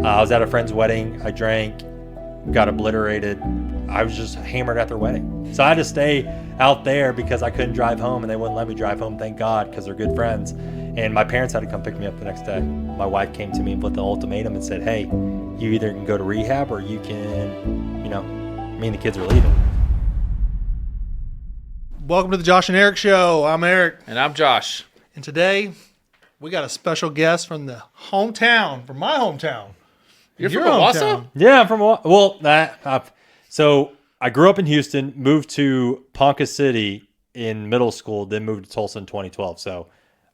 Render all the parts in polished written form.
I was at a friend's wedding. I drank, got obliterated. I was just hammered at their wedding. So I had to stay out there because I couldn't drive home, and they wouldn't let me drive home, thank God, because they're good friends. And my parents had to come pick me up the next day. My wife came to me and put the ultimatum and said, hey, you either can go to rehab or you can, me and the kids are leaving. Welcome to the Josh and Eric Show. I'm Eric. And I'm Josh. And today, we got a special guest from the hometown, from my hometown. You're from Owasso? Yeah, I'm from Owasso. Well, so I grew up in Houston, moved to Ponca City in middle school, then moved to Tulsa in 2012. So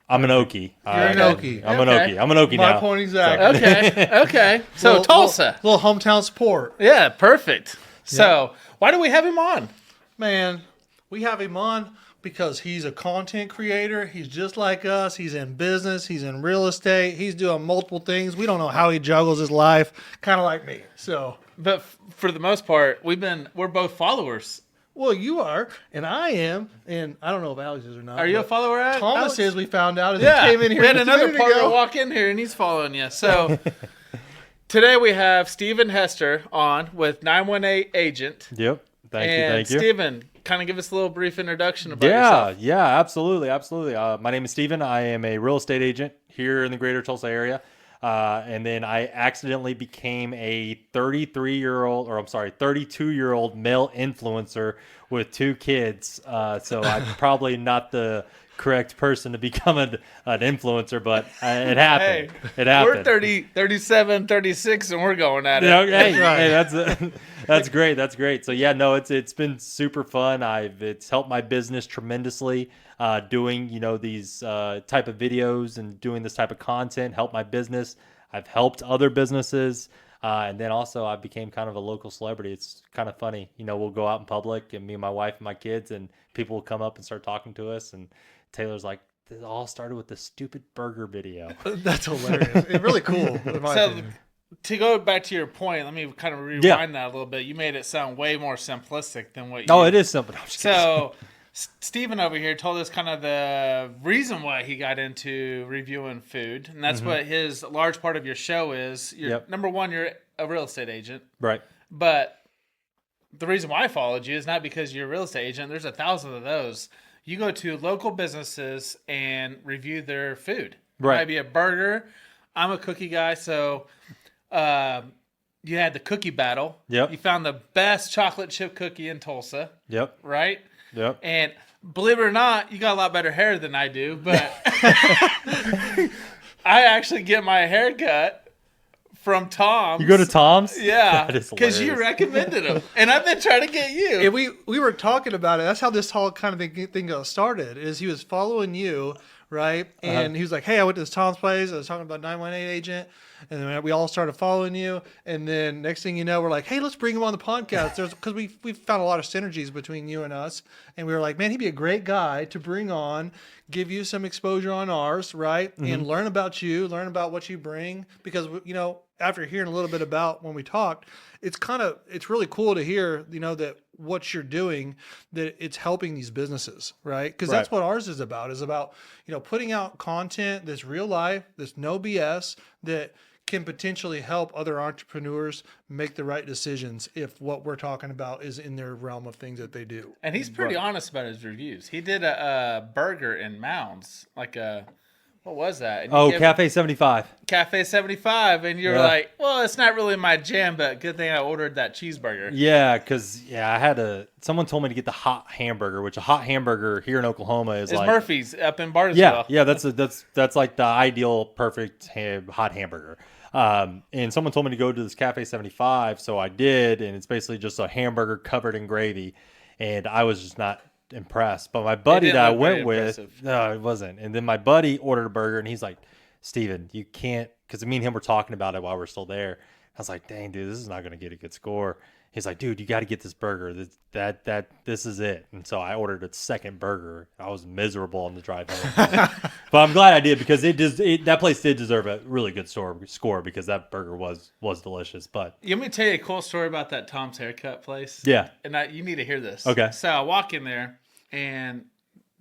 I'm an Okie. You're an Okie. I'm an Okie. I'm an Okie now. My point exactly. Okay. So Tulsa. Little hometown support. Yeah, perfect. So why do we have him on? Man, we have him on because he's a content creator. He's just like us. He's in business. He's in real estate. He's doing multiple things. We don't know how he juggles his life, kind of like me. So, but for the most part, we're both followers. Well, you are, and I am, and I don't know if Alex is or not. Are you a follower? Thomas is. We found out as he came in here. We had another partner walk in here, and he's following you. So today we have Stephen Hester on with 918Agent. Yep. Thank you. Stephen, kind of give us a little brief introduction about yourself. Yeah, absolutely. My name is Stephen. I am a real estate agent here in the greater Tulsa area. And then I accidentally became a 32-year-old male influencer with 2 kids. So I'm probably not the correct person to become an influencer, but it happened. It happened. We're 30, 37, 36, and we're going at it. That's great. That's great. So yeah, no, it's been super fun. It's helped my business tremendously. Doing these type of videos and doing this type of content helped my business. I've helped other businesses, and then also I became kind of a local celebrity. It's kind of funny, we'll go out in public, and me and my wife and my kids, and people will come up and start talking to us. And Taylor's like, "It all started with this stupid burger video." That's hilarious. It's really cool. To go back to your point, let me kind of rewind that a little bit. You made it sound way more simplistic than what you. Oh, it is simple. So, Stephen over here told us kind of the reason why he got into reviewing food, and that's what his large part of your show is. Number one, you're a real estate agent, right? But the reason why I followed you is not because you're a real estate agent. There's 1,000 of those. You go to local businesses and review their food. Right. It might be a burger. I'm a cookie guy, so you had the cookie battle. Yep. You found the best chocolate chip cookie in Tulsa. Yep. Right? Yep. And believe it or not, you got a lot better hair than I do, but I actually get my hair cut from Tom's. You go to Tom's? Yeah. That is because you recommended him. And I've been trying to get you. And we were talking about it. That's how this whole kind of thing got started, is he was following you, right? And he was like, hey, I went to this Tom's place. I was talking about 918Agent. And then we all started following you. And then next thing you know, we're like, hey, let's bring him on the podcast. Because we found a lot of synergies between you and us. And we were like, man, he'd be a great guy to bring on, give you some exposure on ours, right? And learn about you, learn about what you bring. Because, after hearing a little bit about when we talked, it's really cool to hear, that what you're doing, that it's helping these businesses, right? Because that's what ours is about, putting out content that's real life, that's no BS, that can potentially help other entrepreneurs make the right decisions if what we're talking about is in their realm of things that they do. And he's pretty honest about his reviews. He did a burger in Mounds, what was that? And Cafe 75. Cafe 75, and you're like, well, it's not really my jam, but good thing I ordered that cheeseburger. Yeah, because someone told me to get the hot hamburger, which a hot hamburger here in Oklahoma is like Murphy's up in Bartlesville. Yeah, that's like the ideal perfect hot hamburger. And someone told me to go to this Cafe 75, so I did, and it's basically just a hamburger covered in gravy, and I was just not impressed. But my buddy that I went with, no, it wasn't. And then my buddy ordered a burger, and he's like, Steven, you can't, because me and him were talking about it while we're still there. I was like, dang, dude, this is not going to get a good score. He's like, dude, you got to get this burger. This is it. And so I ordered a second burger. I was miserable on the drive home. But I'm glad I did, because that place did deserve a really good score because that burger was delicious. But let me tell you a cool story about that Tom's Haircut place. Yeah. And you need to hear this. Okay. So I walk in there, and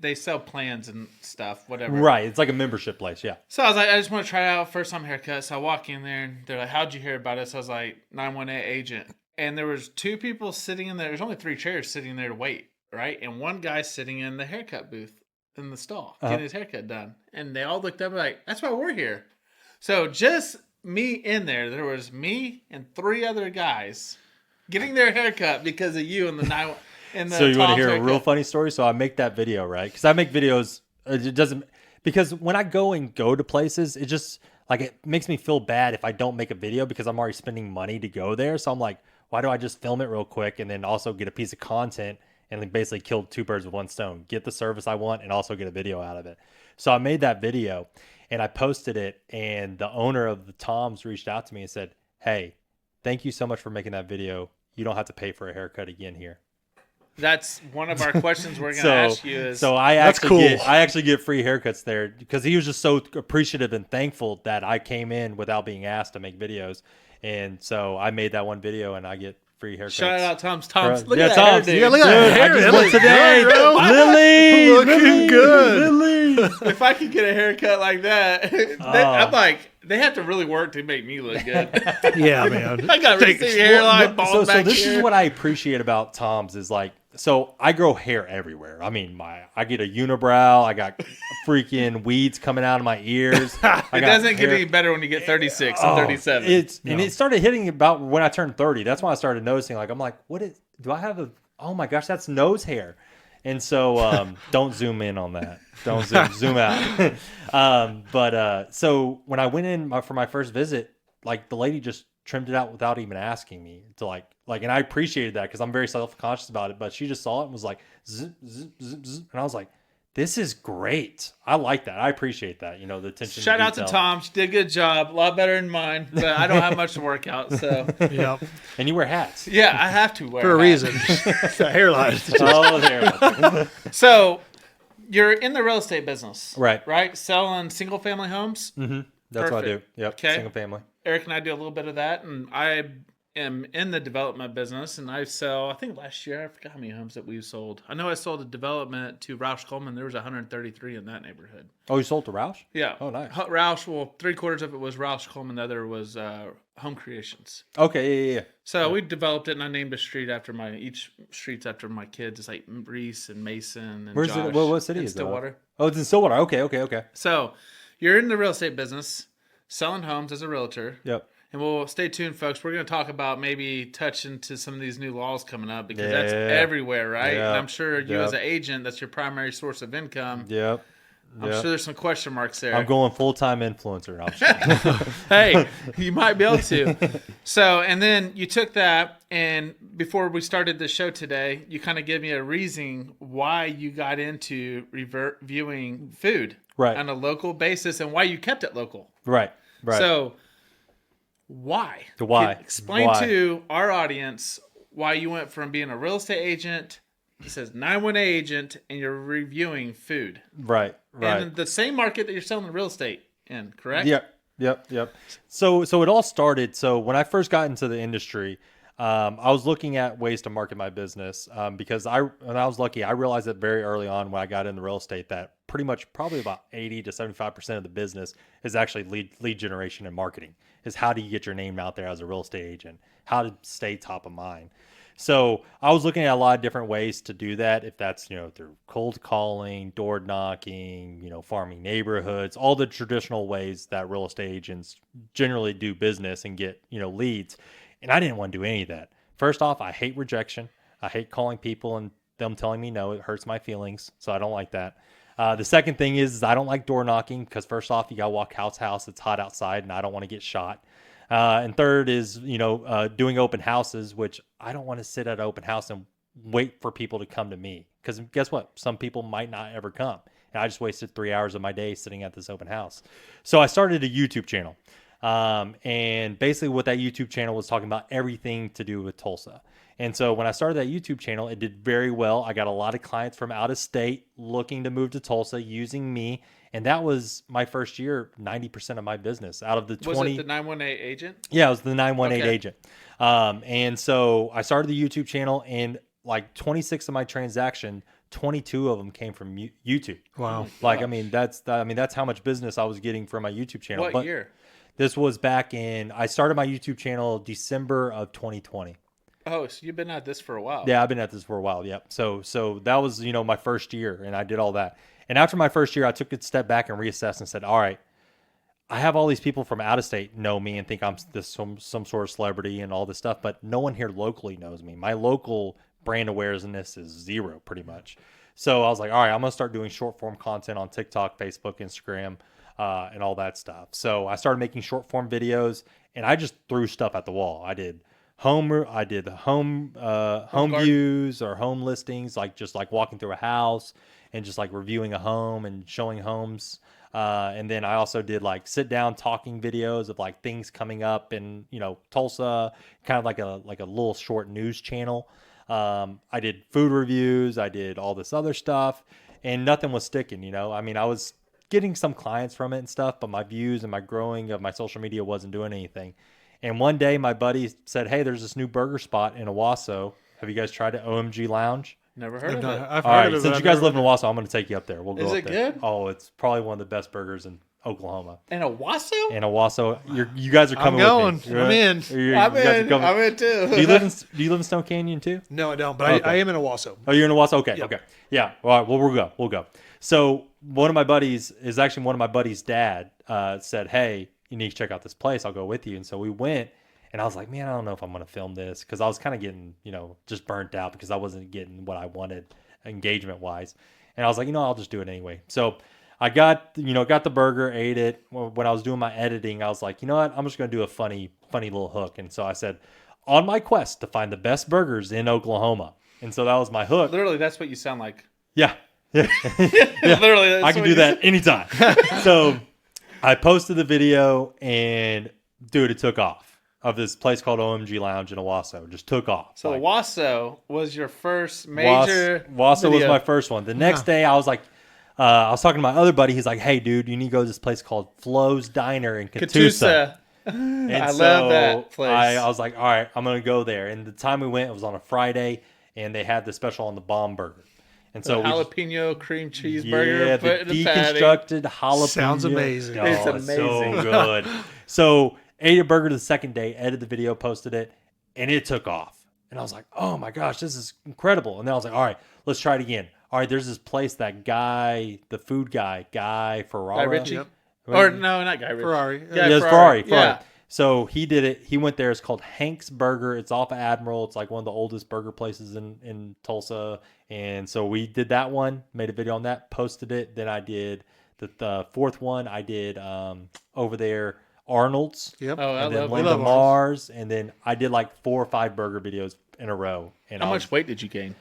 they sell plans and stuff, whatever. Right. It's like a membership place. Yeah. So I was like, I just want to try it out, first time haircut. So I walk in there and they're like, how'd you hear about us? I was like, 918 agent. And there was 2 people sitting in there. There's only 3 chairs sitting there to wait, right? And one guy sitting in the haircut booth in the stall, getting his haircut done. And they all looked up like, that's why we're here. So just me in there was me and 3 other guys getting their haircut because of you and the So you want to hear haircut. a real funny story? So I make that video, right? Because I make videos. It doesn't, because when I go to places, it just like it makes me feel bad if I don't make a video because I'm already spending money to go there. So I'm like, why do I just film it real quick and then also get a piece of content and then basically kill 2 birds with 1 stone, get the service I want and also get a video out of it. So I made that video and I posted it, and the owner of the Tom's reached out to me and said, hey, thank you so much for making that video. You don't have to pay for a haircut again here. That's one of our questions we're going to ask you is. So I actually get free haircuts there because he was just so appreciative and thankful that I came in without being asked to make videos. And so I made that one video and I get free haircuts. Shout out Tom's. Look Yeah, at that Tom's. hair, dude. Yeah, look at that hair. I just It went looks today. good, bro. Lily, Looking good. Lily. If I could get a haircut like that, I'm like, they have to really work to make me look good. Yeah, man. I got receding hairline, bald So back this here. is what I appreciate about Tom's is like, so I grow hair everywhere. I mean, I get a unibrow. I got freaking weeds coming out of my ears. It doesn't get any better when you get 36 and 37. And it started hitting about when I turned 30. That's when I started noticing, like, I'm like, do I have oh my gosh, that's nose hair. And so don't zoom in on that. Don't zoom out. So when I went in for my first visit, like the lady just trimmed it out without even asking me to like, and I appreciated that because I'm very self-conscious about it, but she just saw it and was like, zzz, zzz, zzz, zzz. And I was like, this is great. I like that. I appreciate that. The attention. Shout out to Tom. She did a good job. A lot better than mine, but I don't have much to work out. So Yep. And you wear hats. yeah, I have to wear For a hat. reason. The hairline. Oh, there. So you're in the real estate business. Right. Right? Selling single family homes. Mm-hmm. That's what I do. Perfect. Yep. Okay. Single family. Eric and I do a little bit of that, and I am in the development business, and I sell, I think last year, I forgot how many homes that we sold. I know I sold a development to Roush Coleman. There was 133 in that neighborhood. Oh, you sold to Roush? Yeah. Oh, nice. Roush, well, 3/4 of it was Roush Coleman. The other was Home Creations. Okay, yeah. So we developed it, and I named a street after each street's after my kids. It's like Reese and Mason and Where's Josh. it? What city in is that? Stillwater. Oh, it's in Stillwater. Okay. So you're in the real estate business, selling homes as a realtor. Yep. And we'll stay tuned, folks. We're going to talk about maybe touch into some of these new laws coming up because Yeah. that's everywhere, right? Yep. And I'm sure you Yep. as an agent, that's your primary source of income. Yep. I'm sure there's some question marks there. I'm going full-time influencer. I'm just Hey, you might be able to. So, and then you took that, and before we started the show today, you kind of gave me a reason why you got into reviewing food Right. on a local basis and why you kept it local. right. So, why? The why. Explain Why. to our audience why you went from being a real estate agent, it says 918 agent, and you're reviewing food. Right. And the same market that you're selling real estate in, correct? Yep. So it all started. So when I first got into the industry, I was looking at ways to market my business because I was lucky. I realized that very early on when I got into real estate that pretty much probably about 80 to 75% of the business is actually lead generation and marketing. Is how do you get your name out there as a real estate agent? How to stay top of mind. So I was looking at a lot of different ways to do that. If that's, through cold calling, door knocking, farming neighborhoods, all the traditional ways that real estate agents generally do business and get, leads. And I didn't want to do any of that. First off, I hate rejection. I hate calling people and them telling me no. It hurts my feelings. So I don't like that. The second thing is I don't like door knocking because first off, you got to walk house to house. It's hot outside and I don't want to get shot. And third is, doing open houses, which I don't want to sit at an open house and wait for people to come to me. Because guess what? Some people might not ever come. And I just wasted 3 hours of my day sitting at this open house. So I started a YouTube channel. And basically what that YouTube channel was talking about everything to do with Tulsa. And so when I started that YouTube channel, it did very well. I got a lot of clients from out of state looking to move to Tulsa using me. And that was my first year, 90% of my business out of the 20. Was it the 918 agent? Yeah, it was the 918 Okay. agent. And so I started the YouTube channel and like 26 of my transaction 22 of them came from YouTube. Wow. Like, I mean, that's how much business I was getting from my YouTube channel. What year? This was back in, I started my YouTube channel December of 2020. Oh, so you've been at this for a while. Yeah, I've been at this for a while. Yep. So that was, my first year, and I did all that. And after my first year, I took a step back and reassessed and said, all right, I have all these people from out of state know me and think I'm some sort of celebrity and all this stuff, but no one here locally knows me. My local brand awareness is zero, pretty much. So I was like, all right, I'm gonna start doing short form content on TikTok, Facebook, Instagram, and all that stuff. So I started making short form videos, and I just threw stuff at the wall. I did home views or home listings, just like walking through a house and just like reviewing a home and showing homes. And then I also did like sit down talking videos of like things coming up in, Tulsa, kind of like a little short news channel. I did food reviews. I did all this other stuff, and nothing was sticking, I mean, I was getting some clients from it and stuff, but my views and my growing of my social media wasn't doing anything. And one day my buddy said, hey, there's this new burger spot in Owasso. Have you guys tried it? OMG Lounge? Never heard of it. I've All heard right, of it. since I've you guys never live in been Owasso, I'm going to take you up there. We'll go Is up it there. good? Oh, it's probably one of the best burgers in Oklahoma. In Owasso? In Owasso, you guys are I'm coming going. with me. I'm in. You I'm guys are in. coming. I'm in too. Do you live in Stone Canyon too? No, I don't. But Okay. I am in Owasso. Oh, you're in Owasso? Okay, Yep. okay. Yeah. All right. Well, we'll go. So one of my buddies dad said, hey, you need to check out this place. I'll go with you. And so we went, and I was like, man, I don't know if I'm going to film this, because I was kind of getting, just burnt out because I wasn't getting what I wanted engagement wise. And I was like, I'll just do it anyway. So I got the burger, ate it. When I was doing my editing, I was like, you know what? I'm just going to do a funny little hook. And so I said, on my quest to find the best burgers in Oklahoma. And so that was my hook. Literally, that's what you sound like. Yeah. Literally, that's I can what do you that anytime. So I posted the video, and dude, it took off, of this place called OMG Lounge in Owasso. Just took off. So Like, Owasso was your first major Owasso was video. my first one. The next day I was like, I was talking to my other buddy. He's like, hey dude, you need to go to this place called Flo's Diner in Catoosa. And I so love that place. I was like, all right, I'm going to go there. And the time we went, it was on a Friday, and they had the special on the bomb burger. And so the we just, jalapeno cream cheeseburger, the put in the patty. deconstructed jalapeno. Sounds amazing. Oh, It's it's so amazing. good. So ate a burger the second day, edited the video, posted it, and it took off. And I was like, oh my gosh, this is incredible. And then I was like, all right, let's try it again. All right, there's this place, that guy, the food guy, Ferrara. Guy Ritchie? Yep. Or no, not Guy Ritchie. Ferrari. Yeah, Yeah, it's Ferrari. Yeah. So he did it. He went there. It's called Hank's Burger. It's off of Admiral. It's like one of the oldest burger places in Tulsa. And so we did that one, made a video on that, posted it. Then I did the fourth one. I did over there, Arnold's. Yep. Oh, I And then love Linda Arnold's. Mars. And then I did like 4 or 5 burger videos in a row. And How I was- much weight did you gain?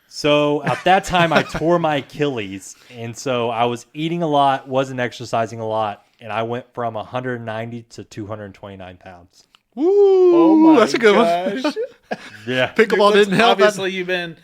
So at that time, I tore my Achilles, and so I was eating a lot, wasn't exercising a lot, and I went from 190 to 229 pounds. Woo! Oh my That's a good one. gosh. Yeah, Pickleball didn't help. Obviously, you've been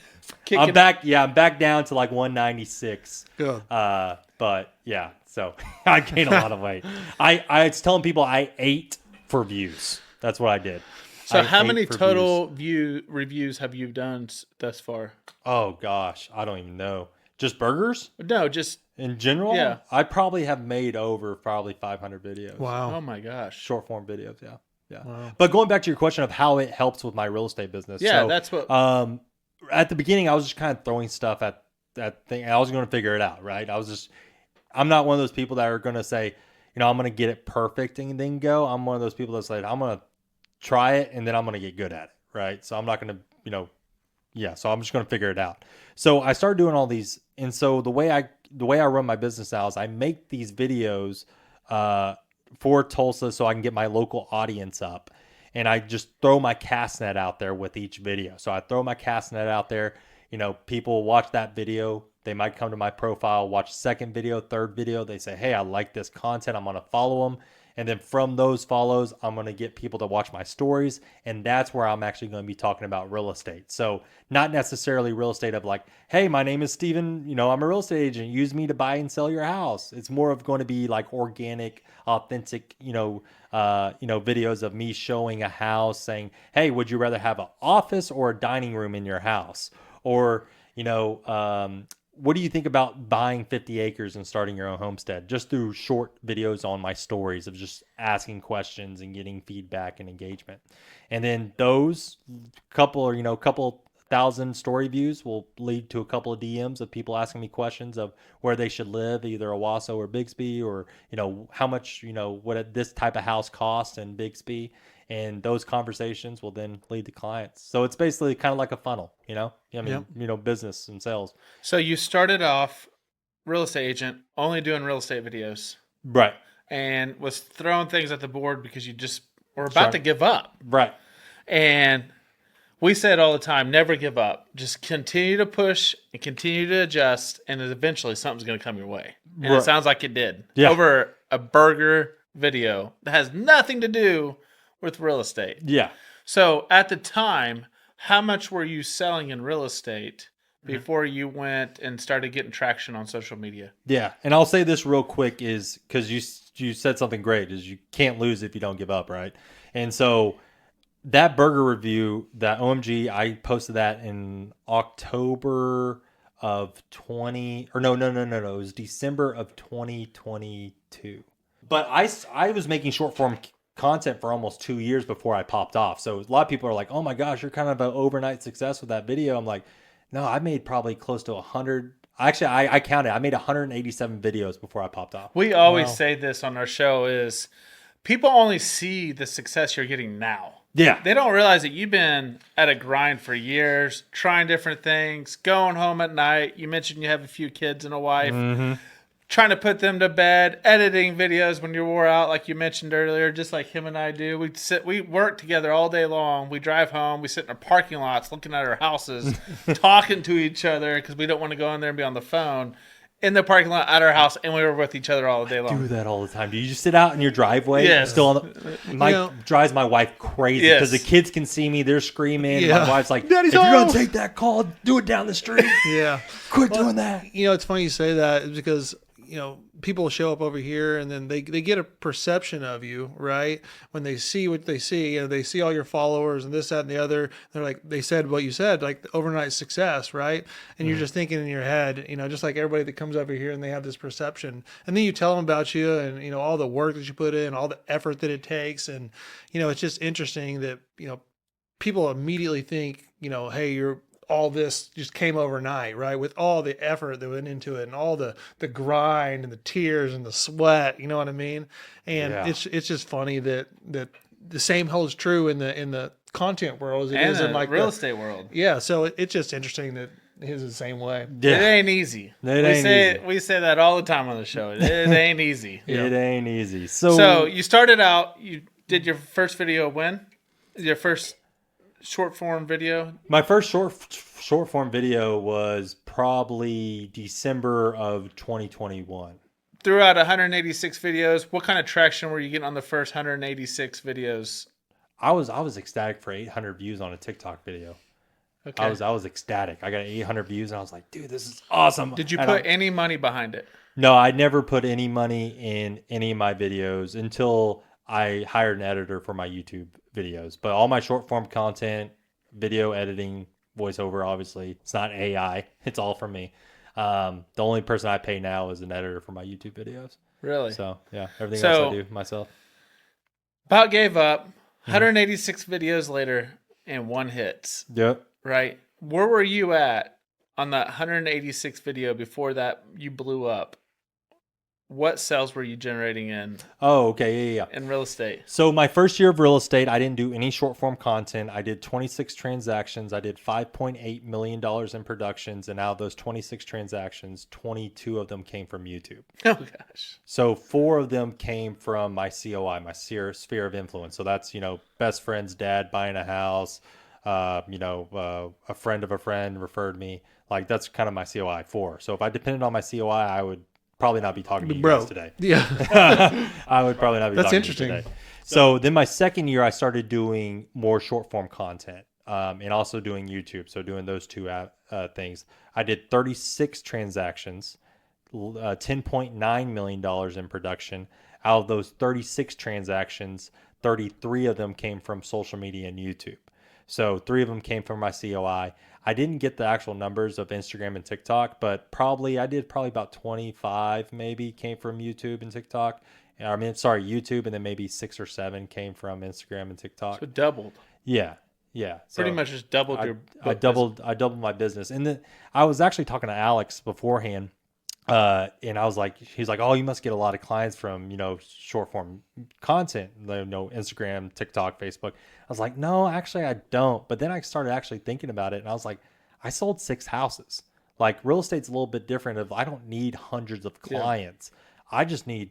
kicking. I'm back. Yeah, I'm back down to like 196. Good. But yeah, so I gained a lot of weight. I was telling people I ate for views. That's what I did. So, I how ate many for total views. reviews have you done thus far? Oh gosh, I don't even know. Just burgers No, just in general. Yeah. I probably have made over probably 500 videos. Wow. oh my gosh. Short form videos. Yeah. Yeah. Wow. But going back to your question of how it helps with my real estate business. Yeah, so, that's what. at the beginning, I was just kind of throwing stuff at that thing. I was going to figure it out, right? I'm not one of those people that are going to say, I'm going to get it perfect and then go. I'm one of those people that's like, I'm going to try it and then I'm going to get good at it, right? So I'm not going to, so I'm just going to figure it out. So I started doing all these. And so the way I run my business now is I make these videos for Tulsa so I can get my local audience up. And I just throw my cast net out there with each video. So I throw my cast net out there. People watch that video. They might come to my profile, watch second video, third video. They say, hey, I like this content. I'm going to follow them. And then from those follows, I'm going to get people to watch my stories. And that's where I'm actually going to be talking about real estate. So not necessarily real estate of like, hey, my name is Steven. I'm a real estate agent. Use me to buy and sell your house. It's more of going to be like organic, authentic, videos of me showing a house saying, hey, would you rather have an office or a dining room in your house? Or, what do you think about buying 50 acres and starting your own homestead? Just through short videos on my stories of just asking questions and getting feedback and engagement. And then those couple thousand story views will lead to a couple of DMs of people asking me questions of where they should live, either Owasso or Bixby, or, how much, what this type of house costs in Bixby. And those conversations will then lead to clients. So it's basically kind of like a funnel, business and sales. So you started off real estate agent, only doing real estate videos. Right. And was throwing things at the board because you just were about to give up. Right. And we say it all the time, never give up. Just continue to push and continue to adjust, and eventually something's going to come your way. And It sounds like it did. Yeah. Over a burger video that has nothing to do with real estate. Yeah. So at the time, how much were you selling in real estate before you went and started getting traction on social media? Yeah. And I'll say this real quick is because you said something great, is you can't lose if you don't give up, right? And so that burger review, that OMG, I posted that in October of 20, or no. It was December of 2022. But I was making short form content for almost 2 years before I popped off. So a lot of people are like, oh my gosh, you're kind of an overnight success with that video. I'm like, no, I made probably close to 100. Actually, I counted. I made 187 videos before I popped off. We always say this on our show is people only see the success you're getting now. Yeah. They don't realize that you've been at a grind for years, trying different things, going home at night. You mentioned you have a few kids and a wife. Mm-hmm. Trying to put them to bed, editing videos when you wore out, like you mentioned earlier, just like him and I do. We work together all day long. We drive home. We sit in our parking lots looking at our houses, talking to each other because we don't want to go in there and be on the phone in the parking lot at our house, and we were with each other all day long. I do that all the time. Do you just sit out in your driveway? Yes. Still drives my wife crazy because the kids can see me. They're screaming. Yeah. My wife's like, Daddy's if you're home. going to take that call, do it down the street. Yeah. Quit doing that. It's funny you say that because, people show up over here and then they get a perception of you, right? When they see what they see, they see all your followers and this, that, and the other. They're like, they said what you said, like the overnight success, right? And you're just thinking in your head, just like everybody that comes over here and they have this perception. And then you tell them about you and, all the work that you put in, all the effort that it takes. And, it's just interesting that, people immediately think, hey, you're, all this just came overnight, right? With all the effort that went into it and all the grind and the tears and the sweat, you know what I mean? And it's just funny that the same holds true in the content world as it is in like real estate world. Yeah, so it's just interesting that his is the same way. Yeah. It ain't easy. We say that all the time on the show. It ain't easy. It ain't easy. So you started out, you did your first video when? Your first short form video? My first short form video was probably December of 2021. Throughout 186 videos, what kind of traction were you getting on the first 186 videos? I was ecstatic for 800 views on a TikTok video. Okay. I was ecstatic. I got 800 views and I was like, dude, this is awesome. Did you put any money behind it? No, I never put any money in any of my videos until I hired an editor for my YouTube videos. But all my short form content, video editing, voiceover, obviously, it's not AI. It's all from me. The only person I pay now is an editor for my YouTube videos. Really? So, yeah, everything else I do myself. About gave up. 186 videos later and one hits. Yep. Right? Where were you at on that 186 video before that you blew up? What sales were you generating in? Oh, okay. Yeah. In real estate. So my first year of real estate, I didn't do any short form content. I did 26 transactions. I did $5.8 million in productions. And out of those 26 transactions, 22 of them came from YouTube. Oh, gosh. So 4 of them came from my COI, my sphere of influence. So that's, best friend's dad buying a house, a friend of a friend referred me. Like that's kind of my COI 4. So if I depended on my COI, I would probably not be talking to you guys today. Yeah. I would probably not be That's talking interesting. to you today. So then my second year, I started doing more short form content and also doing YouTube. So doing those two things. I did 36 transactions, $10.9 million in production. Out of those 36 transactions, 33 of them came from social media and YouTube. So 3 of them came from my COI. I didn't get the actual numbers of Instagram and TikTok, but I did probably about 25 maybe came from YouTube and TikTok. I mean, sorry, YouTube, and then maybe 6 or 7 came from Instagram and TikTok. So doubled. Yeah. Yeah. So Pretty much just doubled I doubled my business. And then I was actually talking to Alex beforehand. And I was like, he's like, oh, you must get a lot of clients from, short form content, Instagram, TikTok, Facebook. I was like, no, actually I don't. But then I started actually thinking about it, and I was like, I sold 6 houses. Like, real estate's a little bit different. I don't need hundreds of clients. Yeah. I just need,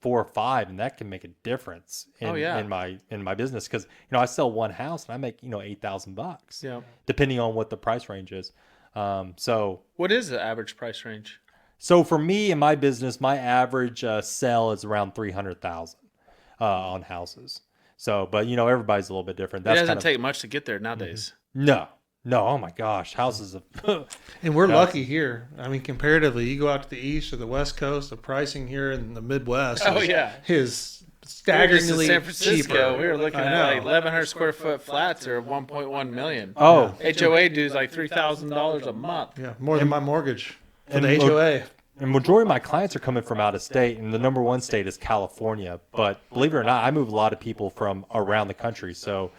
4 or 5, and that can make a difference in my business. Cause I sell one house and I make, $8,000 depending on what the price range is. So what is the average price range? So for me in my business, my average sell is around 300,000 on houses. So, but everybody's a little bit different. It doesn't take much to get there nowadays. No. Oh my gosh, houses. And we're lucky here. I mean, comparatively, you go out to the east or the west coast, the pricing here in the Midwest is staggeringly San Francisco, cheaper. We were looking at like 1,100 square foot flats are 1.1 million. Oh, HOA dues like $3,000 a month. Yeah, more than my mortgage for the HOA. And majority of my clients are coming from out of state, and the number one state is California. But believe it or not, I move a lot of people from around the country. So,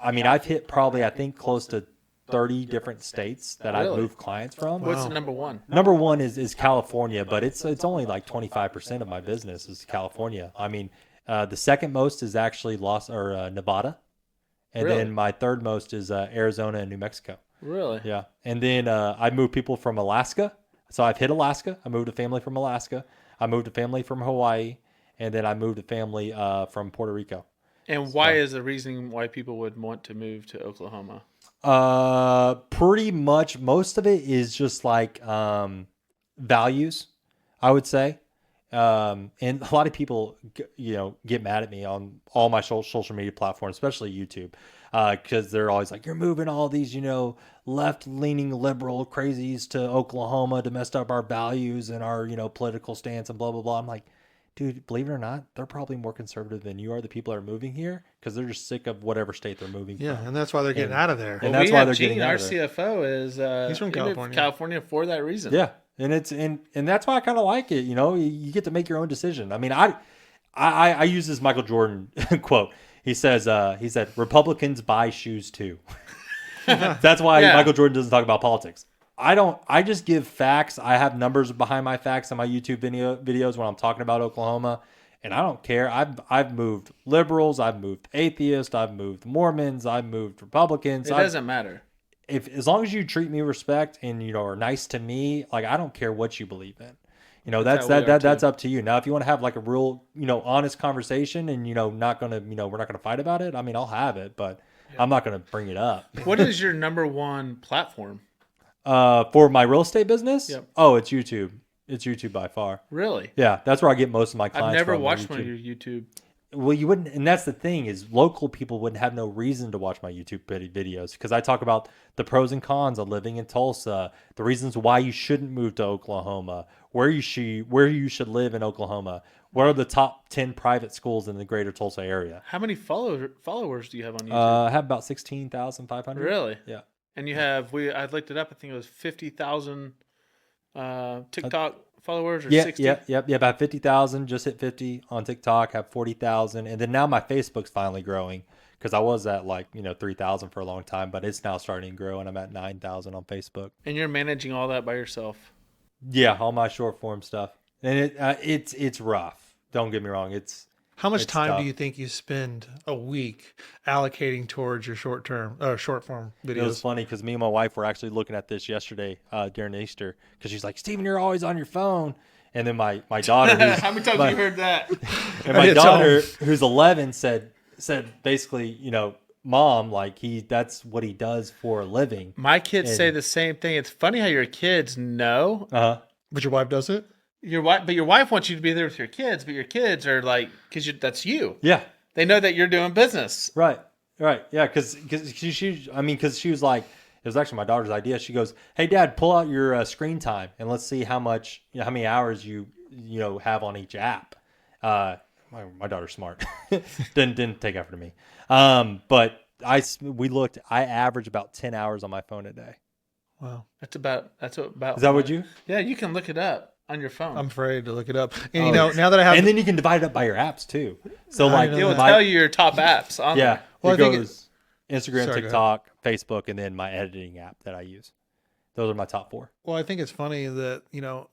I mean, I've hit probably, I think, close to 30 different states that I've moved clients from. What's the number one? Number one is California, but it's only like 25% of my business is California. I mean, the second most is actually Nevada, and then my third most is Arizona and New Mexico. Really? Yeah, and then I moved people from Alaska. So I've hit Alaska. I moved a family from Alaska. I moved a family from Hawaii, and then I moved a family from Puerto Rico. And why is the reason why people would want to move to Oklahoma? Pretty much most of it is just like values, I would say. And a lot of people, get mad at me on all my social media platforms, especially YouTube, because they're always like, you're moving all these, left-leaning liberal crazies to Oklahoma to mess up our values and our, political stance and blah, blah, blah. I'm like, dude, believe it or not, they're probably more conservative than you are. The people that are moving here because they're just sick of whatever state they're moving from. And that's why they're getting out of there. And that's why they're getting our out of there. CFO is he's from California. California for that reason. Yeah. And and that's why I kind of like it. You get to make your own decision. I mean, I use this Michael Jordan quote. He said, Republicans buy shoes too. That's why Michael Jordan doesn't talk about politics. I just give facts. I have numbers behind my facts in my YouTube videos when I'm talking about Oklahoma, and I don't care. I've moved liberals, I've moved atheists, I've moved Mormons, I've moved Republicans. It doesn't matter. As long as you treat me with respect and are nice to me, like I don't care what you believe in. That's up to you. Now, if you want to have like a real, honest conversation and not gonna, we're not gonna fight about it. I mean, I'll have it, but I'm not gonna bring it up. What is your number one platform? For my real estate business? Yep. Oh, it's YouTube. It's YouTube by far. Really? Yeah, that's where I get most of my clients. I've never from watched one of your YouTube. Well, you wouldn't, and that's the thing is local people wouldn't have no reason to watch my YouTube videos because I talk about the pros and cons of living in Tulsa, the reasons why you shouldn't move to Oklahoma, where you should live in Oklahoma, what are the top 10 private schools in the greater Tulsa area. How many followers do you have on YouTube? I have about 16,500. Really? Yeah. And you have I looked it up. I think it was 50,000 TikTok followers or 60. Yeah. About 50,000. Just hit 50 on TikTok. Have 40,000, and then now my Facebook's finally growing because I was at 3,000 for a long time, but it's now starting to grow, and I'm at 9,000 on Facebook. And you're managing all that by yourself. Yeah, all my short form stuff, and it's rough. Don't get me wrong. How much time tough. do you think you spend a week allocating towards your short form videos? It was funny because me and my wife were actually looking at this yesterday during Easter because she's like, Steven, you're always on your phone. And then my daughter, how many times have you heard that? And my daughter, who's 11, said basically, Mom, that's what he does for a living. My kids say the same thing. It's funny how your kids know, but your wife does it. Your wife wants you to be there with your kids, but your kids are like, because that's you. Yeah, they know that you're doing business. Right. Yeah, because she was like, it was actually my daughter's idea. She goes, "Hey, Dad, pull out your screen time and let's see how many hours you have on each app." My daughter's smart. didn't take after me. But I average about 10 hours on my phone a day. Wow. That's about. Is that what you? Yeah, you can look it up on your phone. I'm afraid to look it up. And now that I have, and then you can divide it up by your apps too. So I like know it will that. tell you your top apps on yeah, there. Well, it I think goes Instagram, Sorry, go ahead. TikTok, Facebook, and then my editing app that I use. Those are my top 4. well, I think it's funny that,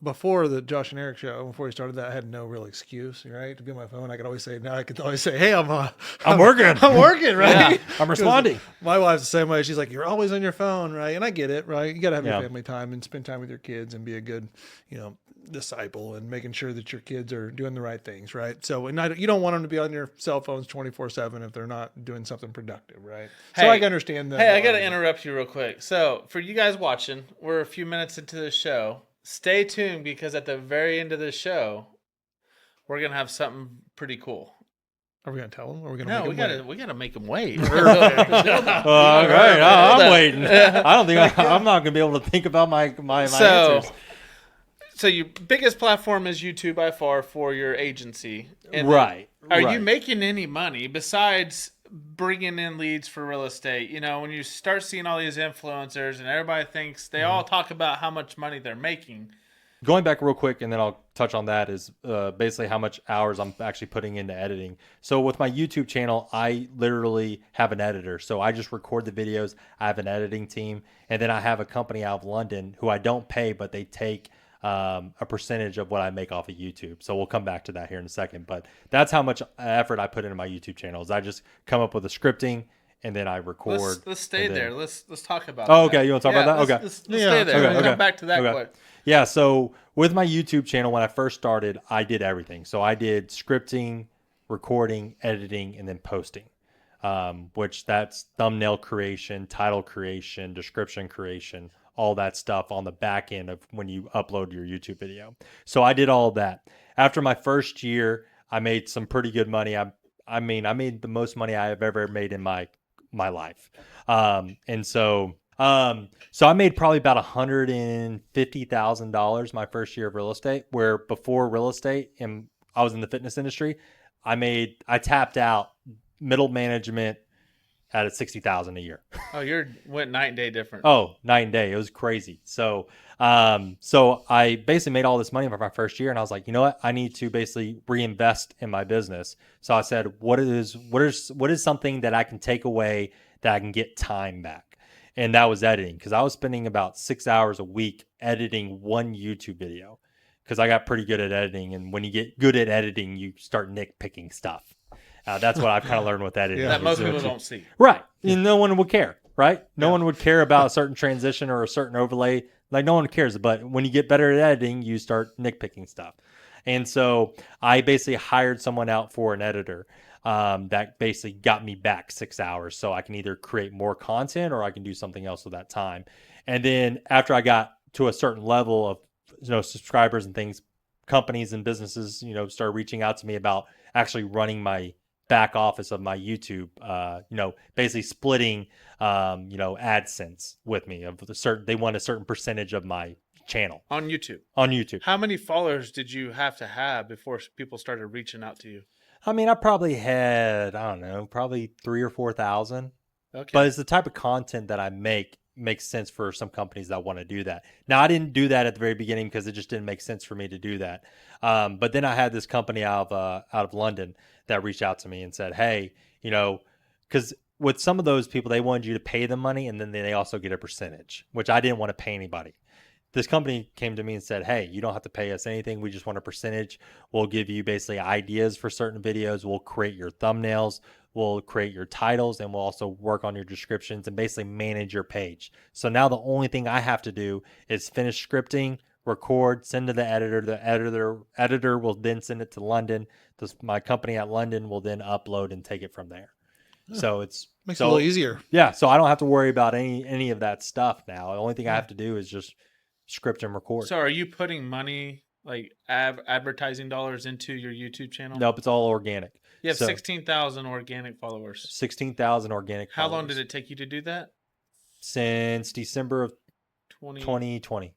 before the Josh and Eric show, before we started that, I had no real excuse, right? To be on my phone. I could always say, hey, I'm working. I'm working, right? Yeah, I'm responding. My wife's the same way. She's like, you're always on your phone, right? And I get it, right? You got to have Yeah. your family time and spend time with your kids and be a good, disciple and making sure that your kids are doing the right things, right? So, you don't want them to be on your cell phones 24/7 if they're not doing something productive, right? So I can understand that. Hey, I got to interrupt you real quick. So, for you guys watching, we're a few minutes into the show. Stay tuned because at the very end of the show, we're gonna have something pretty cool. Are we going to tell them? Or are we going No, to we gotta make them wait. All right, I'm waiting. I don't think I'm not gonna be able to think about my answers. So your biggest platform is YouTube by far for your agency, and Right. Are you right. making any money besides bringing in leads for real estate? When you start seeing all these influencers and everybody thinks they all talk about how much money they're making. Going back real quick, and then I'll touch on that, is basically how much hours I'm actually putting into editing. So with my YouTube channel, I literally have an editor. So I just record the videos. I have an editing team. And then I have a company out of London who I don't pay, but they take a percentage of what I make off of YouTube. So we'll come back to that here in a second. But that's how much effort I put into my YouTube channel. Is I just come up with the scripting, and then I record. Let's stay there. Let's talk about. Oh, that. okay. You want to talk about that? Okay. Let's stay there. Okay, We'll come okay. back to that Okay. quick. Yeah, so with my YouTube channel, when I first started, I did everything. So I did scripting, recording, editing, and then posting, which that's thumbnail creation, title creation, description creation, all that stuff on the back end of when you upload your YouTube video. So I did all of that. After my first year, I made some pretty good money. I made the most money I have ever made in my life. So I made probably about $150,000 my first year of real estate, where before real estate and I was in the fitness industry, I tapped out middle management at a $60,000 a year. Oh, went night and day different. Oh, night and day. It was crazy. So I basically made all this money for my first year, and I was like, you know what? I need to basically reinvest in my business. So I said, what is something that I can take away that I can get time back? And that was editing, because I was spending about 6 hours a week editing one YouTube video, because I got pretty good at editing. And when you get good at editing, you start nitpicking stuff. That's what I've kind of learned with editing. That most people don't see. Right. And no one would care, right? No one would care about a certain transition or a certain overlay. Like, no one cares. But when you get better at editing, you start nitpicking stuff. And so I basically hired someone out for an editor that basically got me back 6 hours. So I can either create more content or I can do something else with that time. And then after I got to a certain level of subscribers and things, companies and businesses, started reaching out to me about actually running my back office of my YouTube, basically splitting, AdSense with me they want a certain percentage of my channel On YouTube. How many followers did you have to have before people started reaching out to you? I mean, I probably had, I don't know, probably 3,000 or 4,000, Okay. but it's the type of content that I makes sense for some companies that want to do that. Now, I didn't do that at the very beginning because it just didn't make sense for me to do that. But then I had this company out of London that reached out to me and said, hey, because with some of those people, they wanted you to pay them money and then they also get a percentage, which I didn't want to pay anybody. This company came to me and said, hey, you don't have to pay us anything. We just want a percentage. We'll give you basically ideas for certain videos. We'll create your thumbnails. We'll create your titles, and we'll also work on your descriptions and basically manage your page. So now the only thing I have to do is finish scripting, record, send to the editor. The editor will then send it to London. My company at London will then upload and take it from there. So makes it a little easier. Yeah, so I don't have to worry about any of that stuff now. The only thing I have to do is just script and record. So are you putting money, like advertising dollars, into your YouTube channel? Nope, it's all organic. You have 16,000 organic followers. 16,000 organic How followers. long did it take you to do that? Since December of 2020.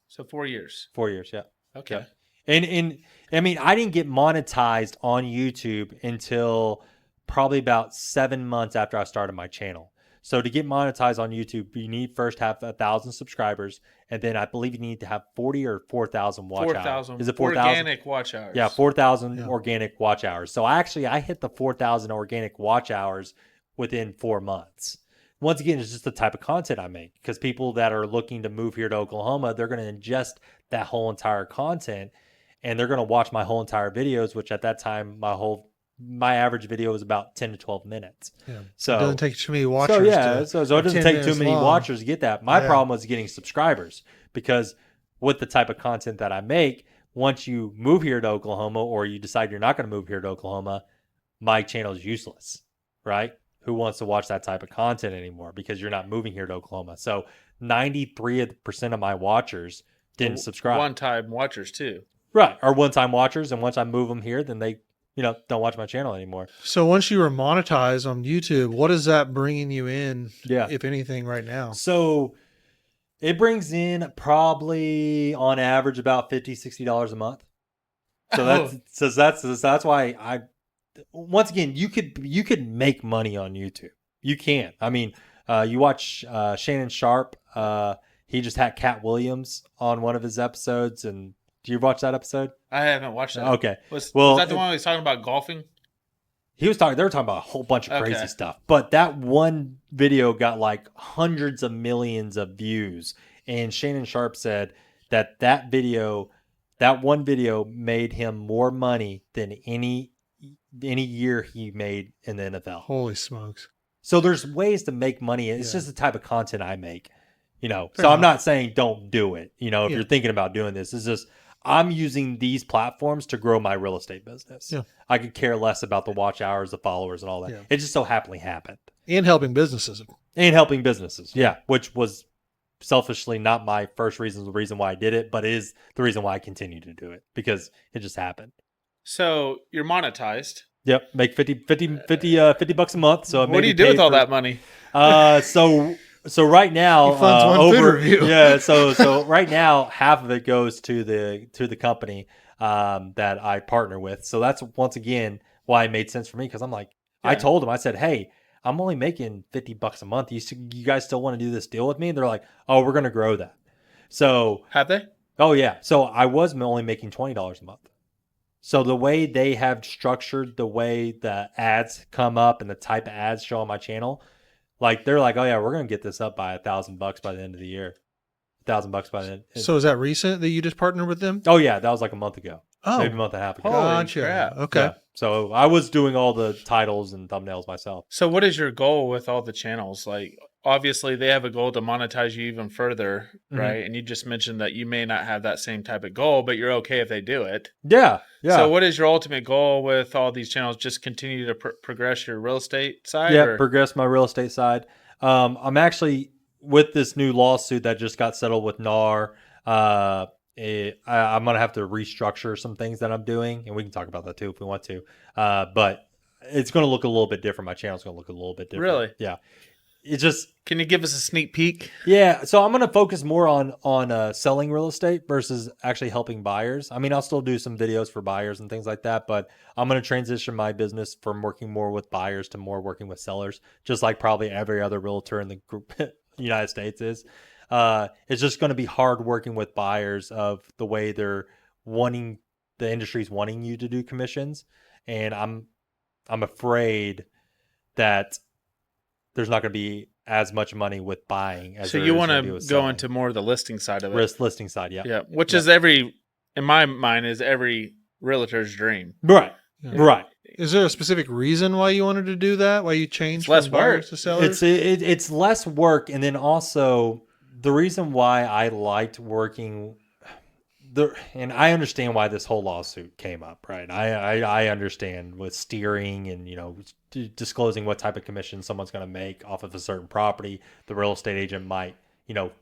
So 4 years. 4 years, yeah. Okay. Yeah. And I mean, I didn't get monetized on YouTube until probably about 7 months after I started my channel. So to get monetized on YouTube, you need first have 1,000 subscribers, and then I believe you need to have 40 or 4,000 watch hours. 4,000. Is it 4,000? Organic watch hours. Yeah, 4,000 organic watch hours. So I hit the 4,000 organic watch hours within 4 months. Once again, it's just the type of content I make, because people that are looking to move here to Oklahoma, they're going to ingest that whole entire content, and they're going to watch my whole entire videos, which at that time, my average video was about 10 to 12 minutes. Yeah. So it doesn't take too many watchers. So it doesn't take too many watchers to get that. My problem was getting subscribers, because with the type of content that I make, once you move here to Oklahoma, or you decide you're not going to move here to Oklahoma, my channel is useless, right? Who wants to watch that type of content anymore, because you're not moving here to Oklahoma? So 93% of my watchers didn't subscribe. One-time watchers too. Right. Or one-time watchers. And once I move them here, then they, don't watch my channel anymore. So once you were monetized on YouTube, what is that bringing you in, if anything, right now? So it brings in probably on average about $50, $60 a month. So that's why once again, you could make money on YouTube. You can. I mean, you watch Shannon Sharp. He just had Cat Williams on one of his episodes, and do you watch that episode? I haven't watched that. Okay. Was that the one he was talking about golfing? They were talking about a whole bunch of crazy stuff. But that one video got like hundreds of millions of views. And Shannon Sharp said that one video made him more money than any year he made in the NFL. Holy smokes. So there's ways to make money. It's just the type of content I make, So I'm not saying don't do it. If you're thinking about doing this, it's just I'm using these platforms to grow my real estate business. Yeah. I could care less about the watch hours, the followers, and all that. Yeah. It just so happily happened. And helping businesses. Yeah, which was selfishly not my first reason, the reason why I did it, but it is the reason why I continue to do it, because it just happened. So you're monetized. Yep, make $50 a month. So what do you do with all that money? So right now, he funds one food review. So right now, half of it goes to the company that I partner with. So that's once again why it made sense for me, because I'm like, I told them, I said, hey, I'm only making $50 a month. You guys still want to do this deal with me? And they're like, oh, we're going to grow that. So have they? Oh yeah. So I was only making $20 a month. So the way they have structured the way the ads come up and the type of ads show on my channel, like they're like, oh yeah, we're gonna get this up by $1,000 by the end of the year. $1,000 by the end. So is that recent that you just partnered with them? Oh yeah, that was like a month ago. Oh, maybe a month and a half ago. Gotcha. Okay. Yeah. So I was doing all the titles and thumbnails myself. So what is your goal with all the channels? Like, obviously they have a goal to monetize you even further, right? And you just mentioned that you may not have that same type of goal, but you're okay if they do it. Yeah. So what is your ultimate goal with all these channels? Just continue to progress your real estate side? Yeah, progress my real estate side. I'm actually, with this new lawsuit that just got settled with NAR, I'm going to have to restructure some things that I'm doing, and we can talk about that too if we want to. But it's going to look a little bit different. My channel's going to look a little bit different. Really? Yeah. It just... Can you give us a sneak peek? Yeah. So I'm going to focus more on selling real estate versus actually helping buyers. I mean, I'll still do some videos for buyers and things like that, but I'm going to transition my business from working more with buyers to more working with sellers, just like probably every other realtor in the group, United States is. It's just going to be hard working with buyers of the way the industry's wanting you to do commissions. And I'm afraid that there's not going to be as much money with buying as so you want to go into more of the listing side of it. Listing side, yeah. Yeah, which is in my mind, is every realtor's dream. Right. Yeah. Right. Is there a specific reason why you wanted to do that? Why you changed from buyers to sellers? It's less work, and then also the reason why I liked working and I understand why this whole lawsuit came up, right? I understand with steering and disclosing what type of commission someone's going to make off of a certain property. The real estate agent might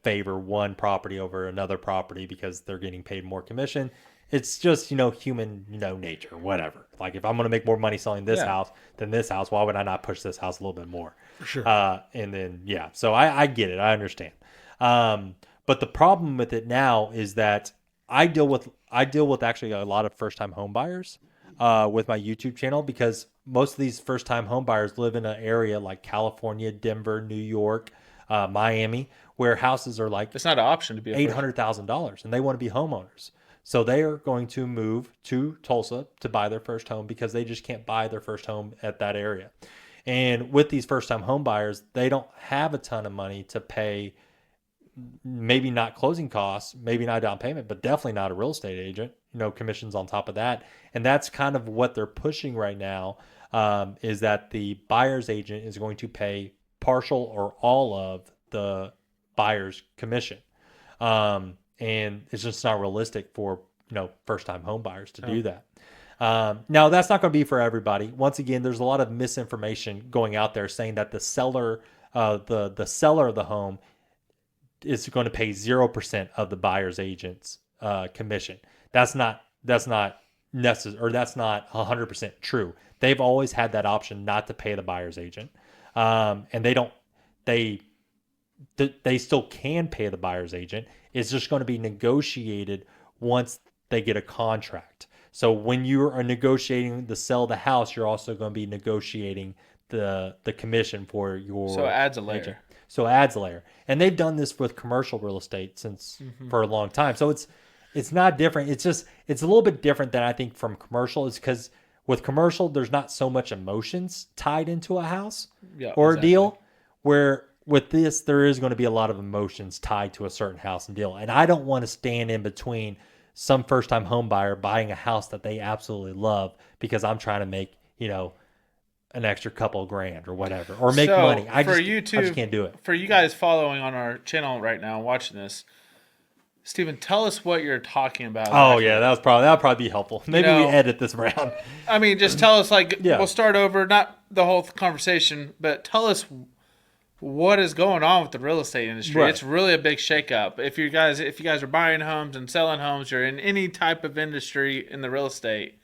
favor one property over another property because they're getting paid more commission. It's just, human, nature, whatever. Like if I'm going to make more money selling this house than this house, why would I not push this house a little bit more? For sure. And then, so I get it. I understand. But the problem with it now is that I deal with actually a lot of first time home buyers with my YouTube channel, because most of these first-time home buyers live in an area like California, Denver, New York, Miami, where houses are like It's not an option to be a $800,000, and they want to be homeowners. So they are going to move to Tulsa to buy their first home because they just can't buy their first home at that area. And with these first-time home buyers, they don't have a ton of money to pay. Maybe not closing costs, maybe not down payment, but definitely not a real estate agent, commissions on top of that. And that's kind of what they're pushing right now, is that the buyer's agent is going to pay partial or all of the buyer's commission. And it's just not realistic for, first time home buyers to do that. Now that's not going to be for everybody. Once again, there's a lot of misinformation going out there saying that the seller, the seller of the home is going to pay 0% of the buyer's agent's commission. That's not necessary, or that's not 100% true. They've always had that option not to pay the buyer's agent, and they still can pay the buyer's agent. It's just going to be negotiated once they get a contract. So when you are negotiating the sell of the house, you're also going to be negotiating the commission for your. So it adds a layer. agent. So it adds a layer. And they've done this with commercial real estate since for a long time. So it's not different. It's a little bit different than I think from commercial. Is because with commercial, there's not so much emotions tied into a house or a deal. Where with this, there is going to be a lot of emotions tied to a certain house and deal. And I don't want to stand in between some first-time home buyer buying a house that they absolutely love because I'm trying to make, an extra couple grand or whatever, or make money. I just can't do it. For you guys following on our channel right now, watching this, Steven, tell us what you're talking about. Oh yeah, that'll probably be helpful. Maybe we edit this around. I mean, just tell us, we'll start over, not the whole conversation, but tell us what is going on with the real estate industry. Right. It's really a big shakeup. If you guys are buying homes and selling homes, you're in any type of industry in the real estate,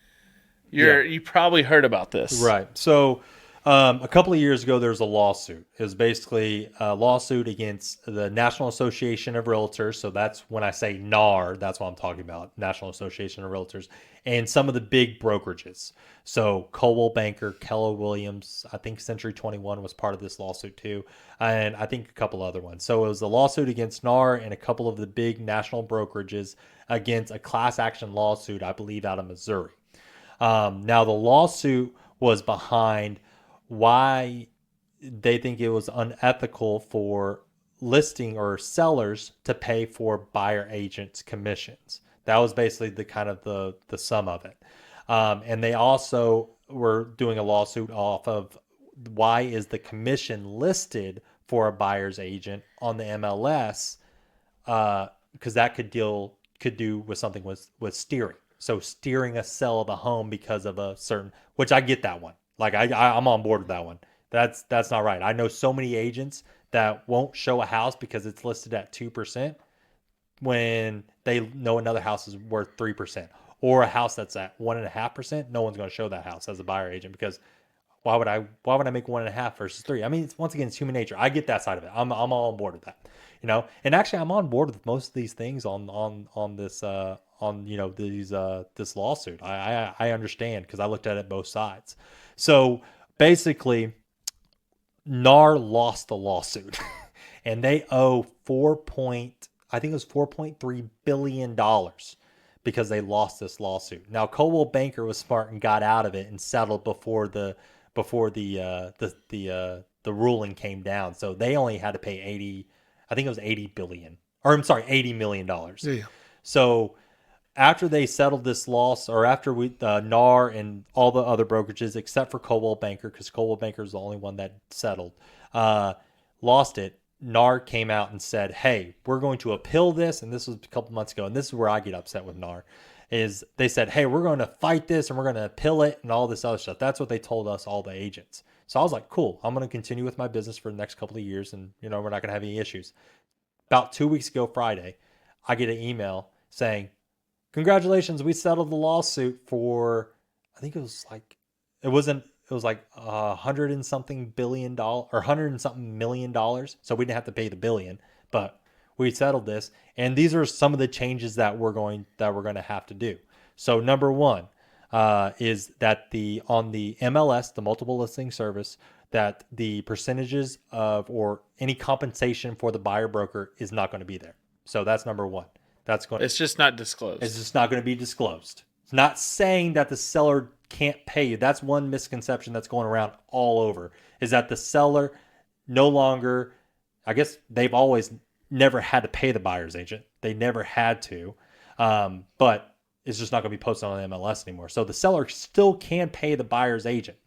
you probably heard about this. Right. So a couple of years ago, there was a lawsuit. It was basically a lawsuit against the National Association of Realtors. So that's when I say NAR, that's what I'm talking about, National Association of Realtors, and some of the big brokerages. So Crumbl Banker, Keller Williams, I think Century 21 was part of this lawsuit too, and I think a couple other ones. So it was a lawsuit against NAR and a couple of the big national brokerages against a class action lawsuit, I believe, out of Missouri. Now the lawsuit was behind why they think it was unethical for listing or sellers to pay for buyer agents' commissions. That was basically the kind of the sum of it. And they also were doing a lawsuit off of why is the commission listed for a buyer's agent on the MLS? Because that could do with something with steering. So steering a sell of a home because of a certain, which I get that one. Like I'm on board with that one. That's not right. I know so many agents that won't show a house because it's listed at 2% when they know another house is worth 3%, or a house that's at 1.5%. No one's going to show that house as a buyer agent because why would I make 1.5 versus 3? I mean, once again, it's human nature. I get that side of it. I'm all on board with that, and actually I'm on board with most of these things on this, this lawsuit. I understand because I looked at it both sides. So basically, NAR lost the lawsuit, and they owe $4.3 billion because they lost this lawsuit. Now, Crumbl Banker was smart and got out of it and settled before the ruling came down. So they only had to pay $80 million. Yeah. So after they settled this loss, or after NAR and all the other brokerages except for Crumbl Banker, because Crumbl Banker is the only one that settled, lost it, NAR came out and said, hey, we're going to appeal this. And this was a couple months ago. And this is where I get upset with NAR, is they said, hey, we're going to fight this and we're going to appeal it and all this other stuff. That's what they told us, all the agents. So I was like, cool, I'm going to continue with my business for the next couple of years. And, we're not going to have any issues. About 2 weeks ago, Friday, I get an email saying, congratulations, we settled the lawsuit for, I think it was like $100 and something billion or $100 and something million. So we didn't have to pay the billion, but we settled this. And these are some of the changes that we're going to have to do. So number one, is that on the MLS, the multiple listing service, that the percentages of or any compensation for the buyer broker is not going to be there. So that's number one. It's just not disclosed. It's just not going to be disclosed. It's not saying that the seller can't pay you. That's one misconception that's going around all over, is that the seller no longer, I guess they've always never had to pay the buyer's agent. They never had to, but it's just not going to be posted on the MLS anymore. So the seller still can pay the buyer's agent.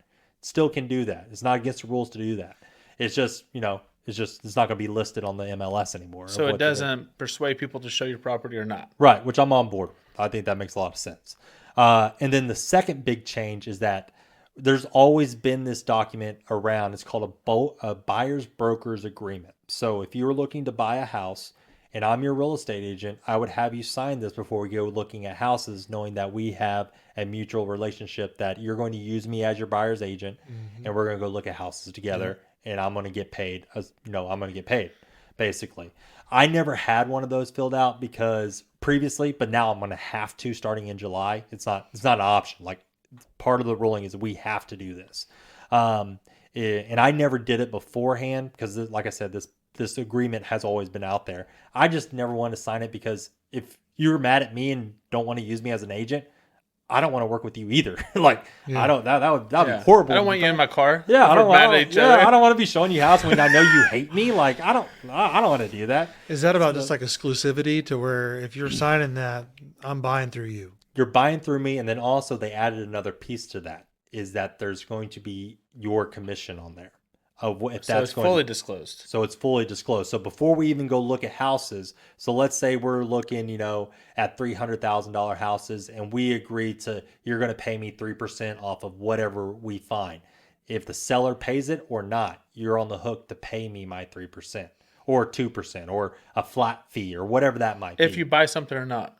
Still can do that. It's not against the rules to do that. It's just, it's not going to be listed on the MLS anymore. So it doesn't persuade people to show your property or not. Right, which I'm on board with. I think that makes a lot of sense. And then the second big change is that there's always been this document around. It's called a buyer's broker's agreement. So if you were looking to buy a house and I'm your real estate agent, I would have you sign this before we go looking at houses, knowing that we have a mutual relationship, that you're going to use me as your buyer's agent, and we're going to go look at houses together, and I'm going to get paid. I'm going to get paid, basically. I never had one of those filled out because previously, but now I'm going to have to starting in July. It's not an option. Like, part of the ruling is we have to do this. And I never did it beforehand because, like I said, this agreement has always been out there. I just never wanted to sign it because if you're mad at me and don't want to use me as an agent, I don't want to work with you either. I don't. That would be horrible. I don't want you in my car. Yeah, I don't want to be showing you house when I know you hate me. Like, I don't want to do that. Is that about just like exclusivity to where if you're signing that, I'm buying through you? You're buying through me, and then also they added another piece to that, is that there's going to be your commission on there. So it's fully disclosed. So it's fully disclosed. So before we even go look at houses, so let's say we're looking, at $300,000 houses, and we agree to, you're going to pay me 3% off of whatever we find. If the seller pays it or not, you're on the hook to pay me my 3% or 2% or a flat fee or whatever that might be. If you buy something or not.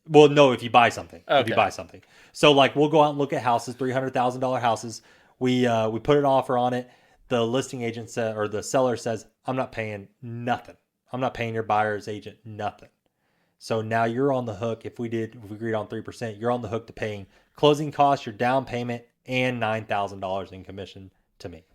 Well, no, if you buy something. Okay. If you buy something. So like we'll go out and look at houses, $300,000 houses. We put an offer on it. The listing agent said, or the seller says, I'm not paying nothing. I'm not paying your buyer's agent nothing. So now you're on the hook. If we agreed on 3%, you're on the hook to paying closing costs, your down payment, and $9,000 in commission to me.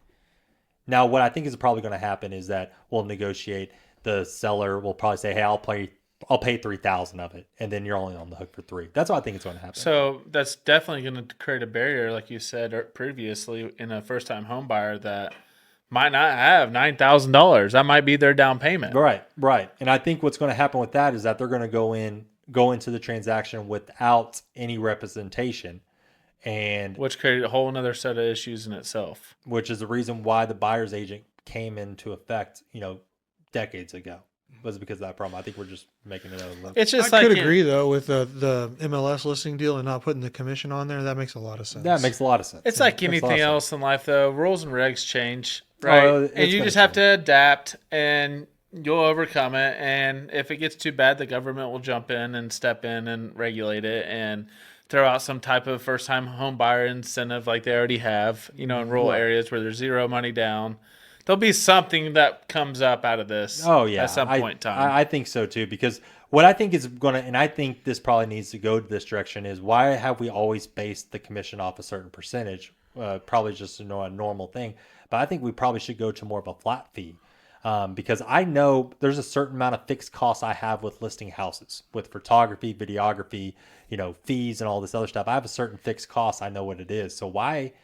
Now, what I think is probably going to happen is that we'll negotiate. The seller will probably say, hey, I'll pay $3,000 of it, and then you're only on the hook for $3,000. That's what I think is going to happen. So that's definitely going to create a barrier, like you said previously, in a first-time home buyer that might not have $9,000. That might be their down payment. Right. And I think what's going to happen with that is that they're going to go into the transaction without any representation, and which created a whole another set of issues in itself. Which is the reason why the buyer's agent came into effect, decades ago. Was because of that problem. I think we're just making it out. It's just I could agree though with the MLS listing deal and not putting the commission on there. That makes a lot of sense. That makes a lot of sense. It's like anything else in life, though. Rules and regs change, right? And you just have to adapt, and you'll overcome it. And if it gets too bad, the government will jump in and step in and regulate it and throw out some type of first-time home buyer incentive like they already have, in rural areas where there's zero money down. There'll be something that comes up out of this at some point in time. I think so too, because what I think is going to, and I think this probably needs to go to this direction, is why have we always based the commission off a certain percentage? Probably just a normal thing. But I think we probably should go to more of a flat fee, because I know there's a certain amount of fixed costs I have with listing houses, with photography, videography, fees and all this other stuff. I have a certain fixed cost. I know what it is. So why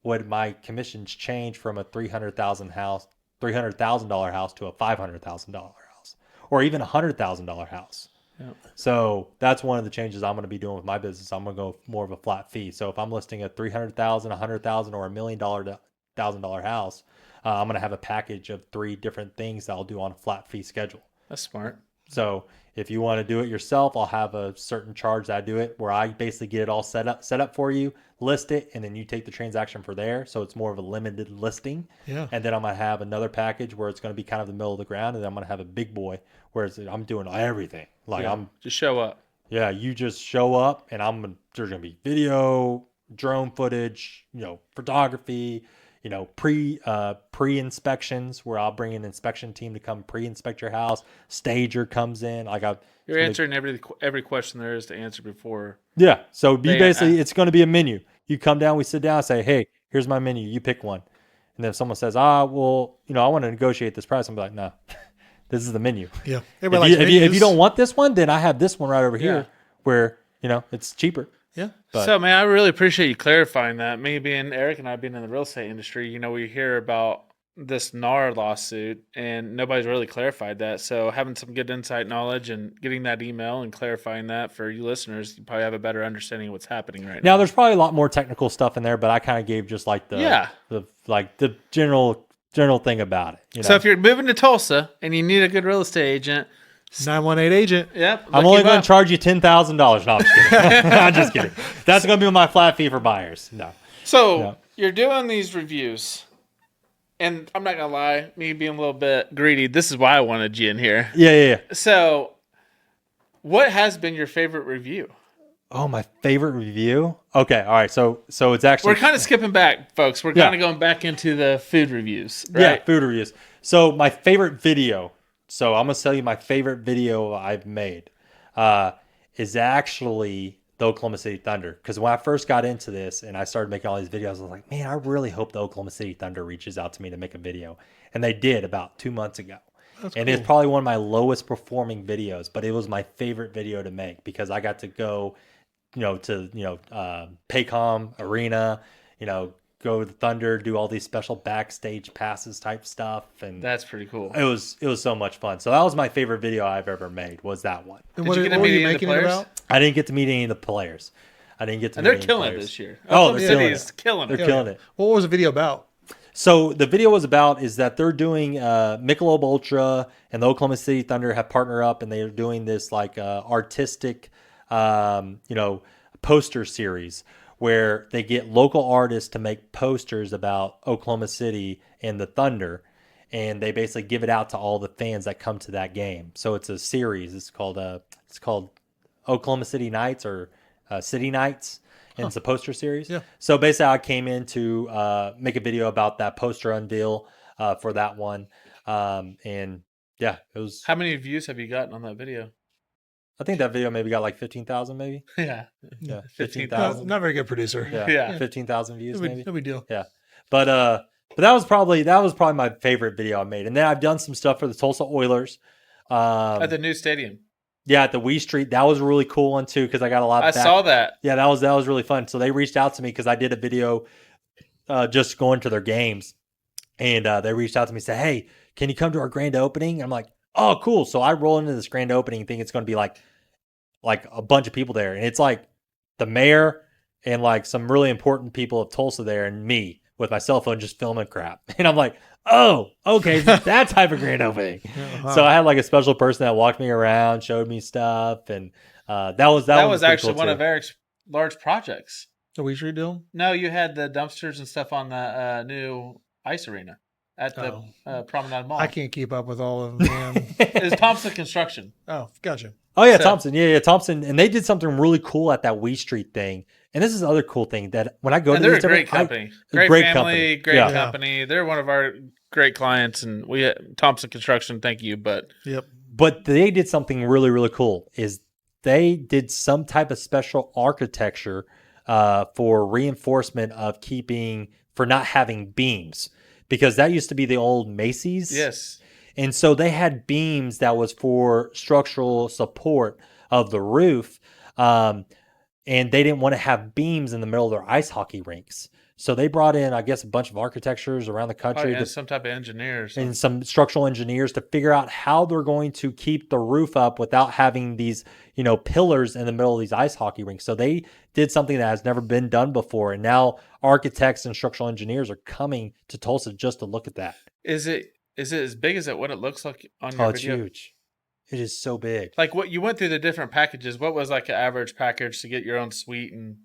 would my commissions change from a $300,000 house to a $500,000 house, or even $100,000 house? Yep. So that's one of the changes I'm going to be doing with my business. I'm going to go more of a flat fee. So if I'm listing a $300,000, $100,000, or $1 million house, I'm going to have a package of 3 different things that I'll do on a flat fee schedule. That's smart. So if you want to do it yourself, I'll have a certain charge that I do it, where I basically get it all set up for you, list it, and then you take the transaction for there. So it's more of a limited listing. Yeah. And then I'm going to have another package where it's going to be kind of the middle of the ground, and then I'm going to have a big boy where I'm doing everything. I'm just show up. Yeah, you just show up, and there's going to be video, drone footage, photography, pre-inspections where I'll bring an inspection team to come pre-inspect your house. Stager comes in. You're answering every question there is to answer before. Yeah. So you basically, it's going to be a menu. You come down, we sit down, say, hey, here's my menu. You pick one. And then if someone says, well, I want to negotiate this price, I'm like, no, this is the menu. Yeah. If you don't want this one, then I have this one right over here where, it's cheaper. Yeah. So, man, I really appreciate you clarifying that. Me being Eric and I being in the real estate industry, we hear about this NAR lawsuit and nobody's really clarified that. So having some good insight knowledge and getting that email and clarifying that for you listeners, you probably have a better understanding of what's happening right now. Now there's probably a lot more technical stuff in there, but I kind of gave just like the general thing about it. So if you're moving to Tulsa and you need a good real estate agent, 918 agent. Yep. I'm only going to charge you $10,000. No, I'm just kidding. I'm just kidding. That's going to be my flat fee for buyers. No. So you're doing these reviews. And I'm not going to lie, me being a little bit greedy, this is why I wanted you in here. Yeah. So, what has been your favorite review? Oh, my favorite review? Okay, all right. So it's actually... We're kind of skipping back, folks. We're kind of going back into the food reviews, right? Yeah, food reviews. So my favorite video, so I'm going to tell you my favorite video I've made, is actually... the Oklahoma City Thunder. Because when I first got into this and I started making all these videos, I was like, man, I really hope the Oklahoma City Thunder reaches out to me to make a video. And they did about 2 months ago. That's cool. It's probably one of my lowest performing videos, but it was my favorite video to make because I got to go, to Paycom Arena, go to the Thunder, do all these special backstage passes type stuff, and that's pretty cool. It was so much fun. So that was my favorite video I've ever made. Was that one? And what were you making it about? I didn't get to meet any of the players. I didn't get to. And they're killing it this year. Oh, they're killing it. They're killing it. What was the video about? So the video was about is that they're doing Michelob Ultra and the Oklahoma City Thunder have partnered up and they're doing this like artistic, poster series where they get local artists to make posters about Oklahoma City and the Thunder, and they basically give it out to all the fans that come to that game. So it's a series. It's called Oklahoma City Nights or City Nights, and it's a poster series. Yeah. So basically, I came in to make a video about that poster unveil for that one, and yeah, it was. How many views have you gotten on that video? I think that video maybe got like 15,000, maybe. Yeah. 15,000. Not a very good producer. Yeah. 15,000 views, maybe. No big deal. Yeah, but that was probably my favorite video I made, and then I've done some stuff for the Tulsa Oilers. At the new stadium. Yeah, at the Wee Street. That was a really cool one too because I got a lot. I saw that. Yeah, that was really fun. So they reached out to me because I did a video just going to their games, and they reached out to me and said, "Hey, can you come to our grand opening?" I'm like, "Oh, cool." So I roll into this grand opening, think it's going to be like a bunch of people there, and it's like the mayor and like some really important people of Tulsa there, and me with my cell phone just filming crap, and I'm like, oh, okay, that type of grand opening. So I had like a special person that walked me around, showed me stuff, and that was actually cool one too. of Eric's large projects. The Wee Street deal? No, you had the dumpsters and stuff on the new ice arena at the Promenade Mall. I can't keep up with all of them. It's Thompson Construction. Oh, gotcha. Oh yeah, Thompson. Yeah, Thompson, and they did something really cool at that Wee Street thing. And this is the other cool thing that when I go to they're these a great company, great family, great company. They're one of our great clients, and we Thompson Construction. Thank you, but they did something really really cool. Is they did some type of special architecture for reinforcement of for not having beams, because that used to be the old Macy's. Yes. And so they had beams that was for structural support of the roof. And they didn't want to have beams in the middle of their ice hockey rinks. So they brought in, I guess, a bunch of architectures around the country. And some type of engineers. And some structural engineers to figure out how they're going to keep the roof up without having these, pillars in the middle of these ice hockey rinks. So they did something that has never been done before. And now architects and structural engineers are coming to Tulsa just to look at that. Is it as big as what it looks like on your video? It's huge. It is so big. Like what you went through the different packages. What was like an average package to get your own suite and?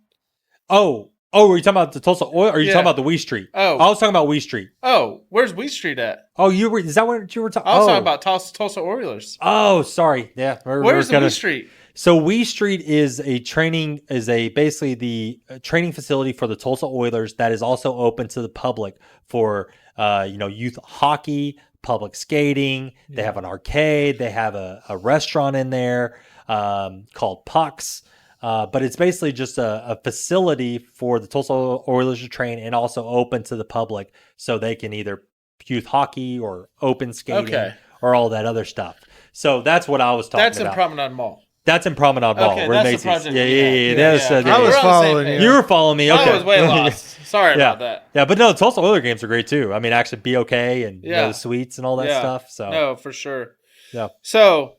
Oh, were you talking about the Tulsa Oil? Or are you talking about the Wee Street? Oh, I was talking about Wee Street. Oh, where's Wee Street at? Oh, is that what you were talking? I was talking about Tulsa Oilers. Oh, sorry. Yeah, where's the Wee Street? So We Street is basically the training facility for the Tulsa Oilers that is also open to the public for youth hockey, public skating. They have an arcade. They have a restaurant in there called Pucks. But it's basically just a facility for the Tulsa Oilers to train and also open to the public so they can either youth hockey or open skating or all that other stuff. So that's what I was talking about. That's in Promenade Mall. That's in Promenade Mall. Okay, where that's the Macy's. project. Yeah. I was following you. You were following me. Okay. I was way lost. Sorry about that. Yeah, but no, Tulsa Oiler games are great too. I mean, actually, be okay and the suites and all that stuff. So no, for sure. Yeah. So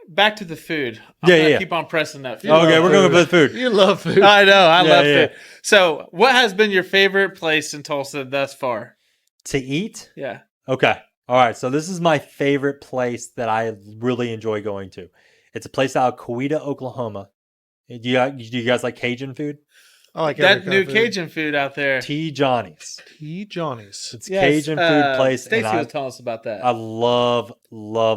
back to the food. I'm gonna keep on pressing that food. Okay, we're going to put food. You love food. I know. I love food. So, what has been your favorite place in Tulsa thus far? To eat? Yeah. Okay. All right. So this is my favorite place that I really enjoy going to. It's a place out of Coweta, Oklahoma. Do you guys like Cajun food? I like that new Cajun food out there. T. Johnny's. T. Johnny's. It's Cajun food place. Stacey was telling us about that. I love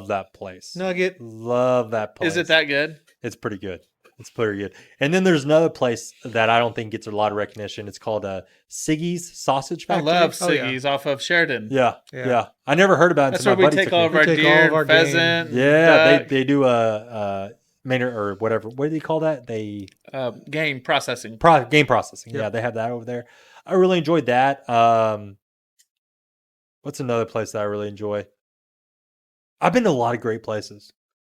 that place. Nugget. Love that place. Is it that good? It's pretty good. It's pretty good. And then there's another place that I don't think gets a lot of recognition. It's called Siggy's Sausage Factory. I love Siggy's off of Sheridan. Yeah. I never heard about it. That's where we take all of our deer, pheasant. Yeah, they do Maynard or whatever. What do you call that? Game processing. Game processing. Yep. Yeah, they have that over there. I really enjoyed that. What's another place that I really enjoy? I've been to a lot of great places.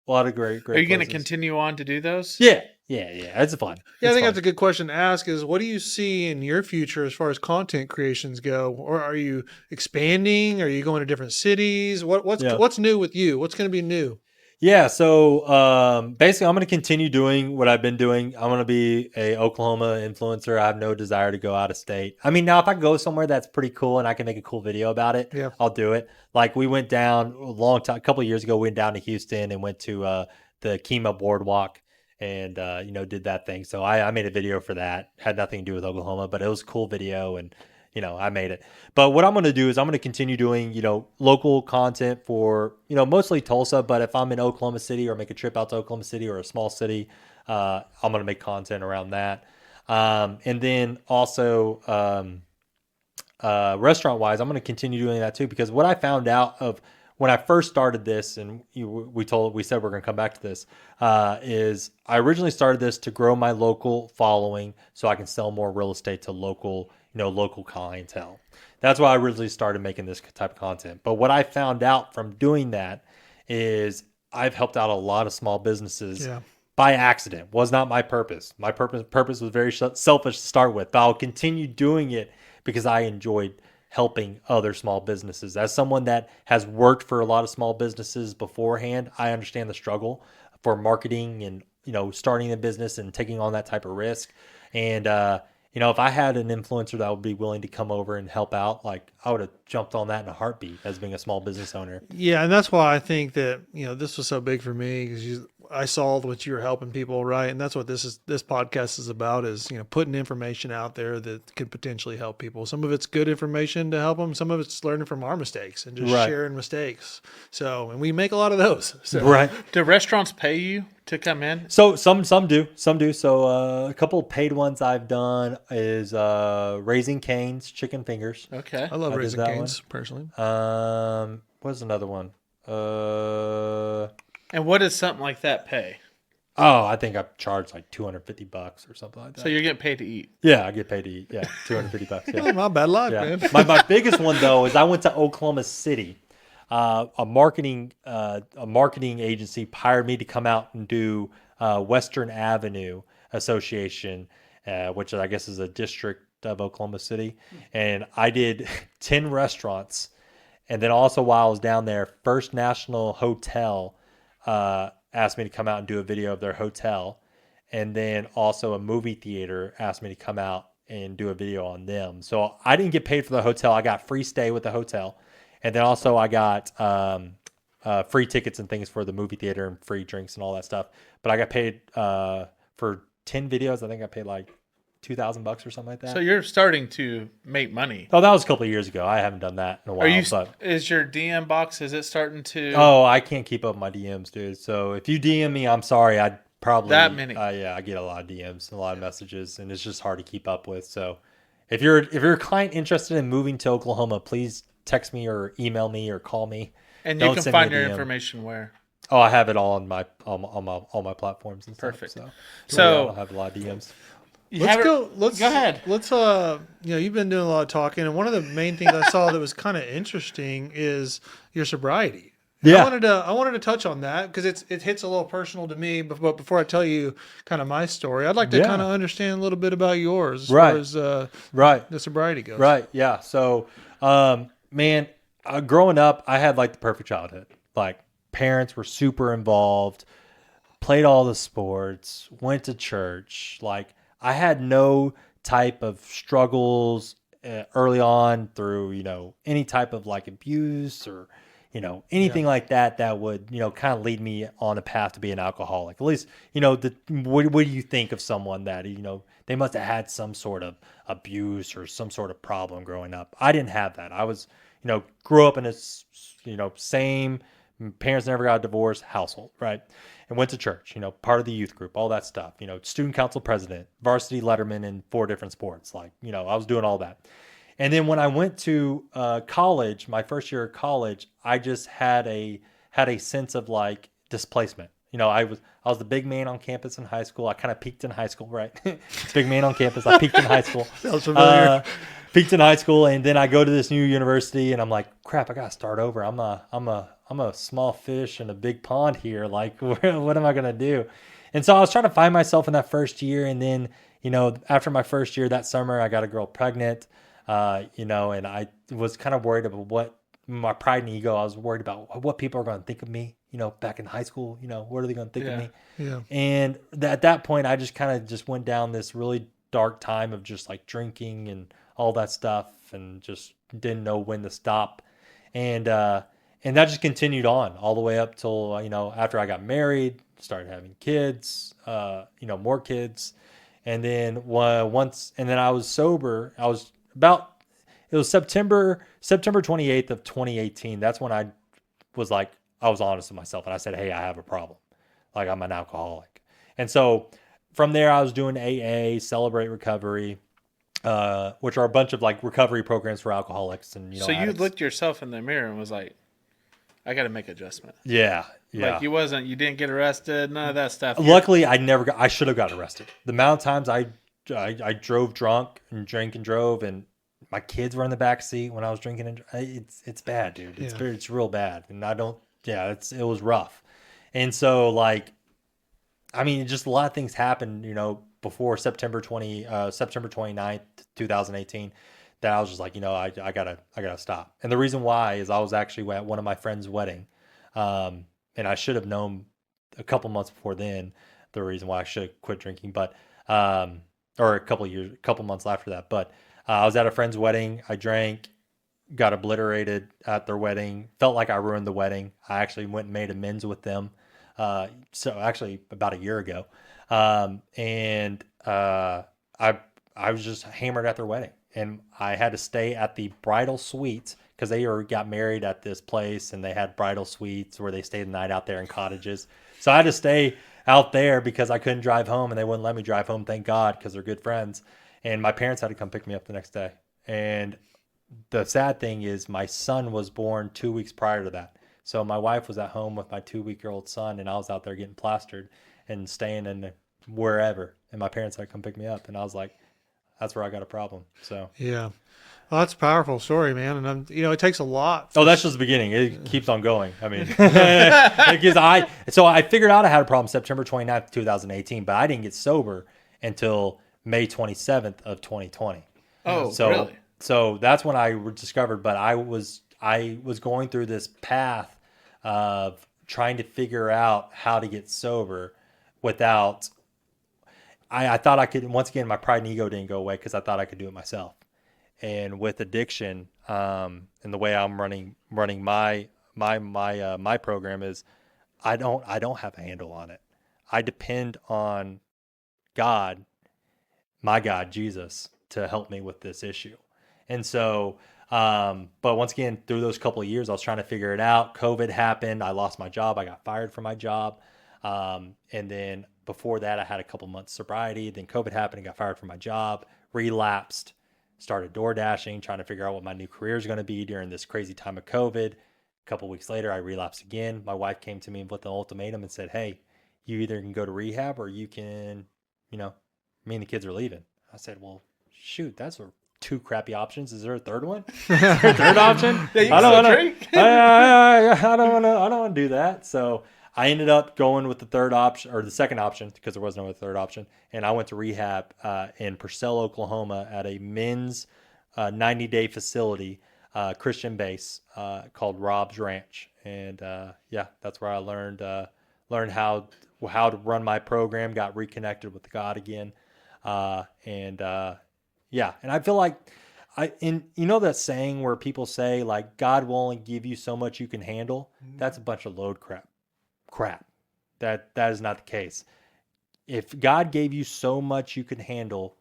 A lot of great Are you going to continue on to do those? Yeah. It's fun. Yeah, I think that's a good question to ask is what do you see in your future as far as content creations go? Or are you expanding? Are you going to different cities? What's new with you? What's going to be new? Yeah, so basically I'm going to continue doing what I've been doing. I'm going to be a Oklahoma influencer. I have no desire to go out of state. I mean, now if I go somewhere that's pretty cool and I can make a cool video about it, I'll do it. Like we went down a couple of years ago, we went down to Houston and went to the Kemah Boardwalk and, did that thing. So I made a video for that. Had nothing to do with Oklahoma, but it was a cool video and I made it. But what I'm going to do is I'm going to continue doing, local content for, mostly Tulsa. But if I'm in Oklahoma City or make a trip out to Oklahoma City or a small city, I'm going to make content around that. And then also restaurant wise, I'm going to continue doing that too, because what I found out of when I first started this, and we said we're going to come back to this, is I originally started this to grow my local following so I can sell more real estate to local clientele. That's why I originally started making this type of content. But what I found out from doing that is I've helped out a lot of small businesses by accident. Was not my purpose. My purpose was very selfish to start with, but I'll continue doing it because I enjoyed helping other small businesses. As someone that has worked for a lot of small businesses beforehand, I understand the struggle for marketing and, starting a business and taking on that type of risk. And, if I had an influencer that would be willing to come over and help out, like I would have jumped on that in a heartbeat as being a small business owner. Yeah. And that's why I think that, this was so big for me because I saw what you were helping people, right? And that's what this podcast is about is, putting information out there that could potentially help people. Some of it's good information to help them. Some of it's learning from our mistakes and just sharing mistakes. So, and we make a lot of those. So. Right. Do restaurants pay you to come in? So some do. So a couple of paid ones I've done is Raising Cane's Chicken Fingers. Okay. I love Raising Cane's personally. What's another one? And what does something like that pay? Oh, I think I've charged like $250 or something like that. So you're getting paid to eat? Yeah, I get paid to eat. Yeah, $250. Yeah. My bad luck, man. My biggest one though is I went to Oklahoma City. A marketing agency hired me to come out and do Western Avenue Association, which I guess is a district of Oklahoma City, and I did 10 restaurants. And then also while I was down there, First National Hotel asked me to come out and do a video of their hotel. And then also a movie theater asked me to come out and do a video on them. So I didn't get paid for the hotel. I got free stay with the hotel. And then also I got free tickets and things for the movie theater and free drinks and all that stuff. But I got paid for 10 videos. I think I paid like $2,000 or something like that. So you're starting to make money. Oh, that was a couple of years ago. I haven't done that in a while. Is your DM box, is it starting to... Oh, I can't keep up my DMs, dude. So if you DM me, I'm sorry. probably That many. Yeah, I get a lot of DMs, a lot of messages, and it's just hard to keep up with. So if you're a client interested in moving to Oklahoma, please text me or email me or call me. And you Don't can send me find a your DM. information where? Oh, I have it all on my all my platforms and stuff. Perfect. So So- yeah, I don't have a lot of DMs. Let's go. Let's go ahead. Let's you've been doing a lot of talking, and one of the main things I saw that was kind of interesting is your sobriety. And Yeah. I wanted to touch on that because it hits a little personal to me. But before I tell you kind of my story, I'd like to Yeah. kind of understand a little bit about yours as Right. far as Right. the sobriety goes. Right. Yeah. So, man, growing up, I had like the perfect childhood. Like parents were super involved, played all the sports, went to church. Like I had no type of struggles early on through, any type of like abuse or, anything like that would, kind of lead me on a path to be an alcoholic. At least, what do you think of someone that, they must have had some sort of abuse or some sort of problem growing up. I didn't have that. I was, grew up in a, same parents never got a divorce household, right? And went to church, part of the youth group, all that stuff, student council president, varsity letterman in 4 different sports. Like, I was doing all that. And then when I went to college, my first year of college, I just had a sense of like displacement. I was the big man on campus in high school. I kind of peaked in high school, right? Big man on campus. I peaked in high school. Sounds familiar. Peaked in high school, and then I go to this new university, and I'm like, crap, I gotta start over. I'm a small fish in a big pond here. Like, what am I gonna do? And so I was trying to find myself in that first year, and then after my first year that summer, I got a girl pregnant. And I was kind of worried about what my pride and ego. I was worried about what people are going to think of me, back in high school, what are they going to think of me? Yeah. And at that point, I just kind of just went down this really dark time of just like drinking and all that stuff and just didn't know when to stop. And that just continued on all the way up till, after I got married, started having kids, more kids. And then then I was sober. It was September 28th of 2018. That's when I was honest with myself. And I said, hey, I have a problem. Like I'm an alcoholic. And so from there, I was doing AA, Celebrate Recovery, which are a bunch of like recovery programs for alcoholics. And, So you looked yourself in the mirror and was like, I got to make adjustment. Yeah. Yeah. Like you didn't get arrested, none of that stuff. Luckily, I should have got arrested. The amount of times I drove drunk and drank and drove, and my kids were in the back seat when I was drinking. And it's bad, dude. It's real bad. And it was rough. And so like, I mean, just a lot of things happened, before September 29th, 2018, that I was just like, I gotta stop. And the reason why is I was actually at one of my friend's wedding. And I should have known a couple months before then the reason why I should have quit drinking, but or a couple months after that. But I was at a friend's wedding. I drank, got obliterated at their wedding. Felt like I ruined the wedding. I actually went and made amends with them. So actually about a year ago, and I was just hammered at their wedding, and I had to stay at the bridal suite because they got married at this place, and they had bridal suites where they stayed the night out there in cottages. So I had to stay out there because I couldn't drive home, and they wouldn't let me drive home. Thank God, because they're good friends. And my parents had to come pick me up the next day. And the sad thing is my son was born 2 weeks prior to that. So my wife was at home with my 2-week-old son, and I was out there getting plastered and staying in wherever. And my parents had to come pick me up. And I was like, that's where I got a problem. So Yeah. Well, that's a powerful story, man. And it takes a lot. oh, that's just the beginning. It keeps on going. I mean, because I figured out I had a problem September 29th, 2018, but I didn't get sober until May 27th of 2020. Oh, so, really? So that's when I discovered, but I was going through this path of trying to figure out how to get sober without, I thought I could, once again, my pride and ego didn't go away because I thought I could do it myself. And with addiction, and the way I'm running my program is, I don't have a handle on it. I depend on God, my God, Jesus, to help me with this issue. And so, but once again, through those couple of years, I was trying to figure it out. COVID happened. I lost my job. I got fired from my job. And then before that, I had a couple months sobriety. Then COVID happened and got fired from my job, relapsed, started door dashing, trying to figure out what my new career is going to be during this crazy time of COVID. A couple weeks later, I relapsed again. My wife came to me with an ultimatum and said, hey, you either can go to rehab or you can, me and the kids are leaving. I said, well, shoot, that's two crappy options. Is there a third one? Is there a third option? Yeah, I don't want to do that. So I ended up going with the third option, or the second option, because there was no third option. And I went to rehab in Purcell, Oklahoma, at a men's 90-day facility, Christian base, called Rob's Ranch. And that's where I learned how to run my program, got reconnected with God again. And I feel like that saying where people say like God will only give you so much you can handle. That's a bunch of load crap. That is not the case. If God gave you so much you can handle,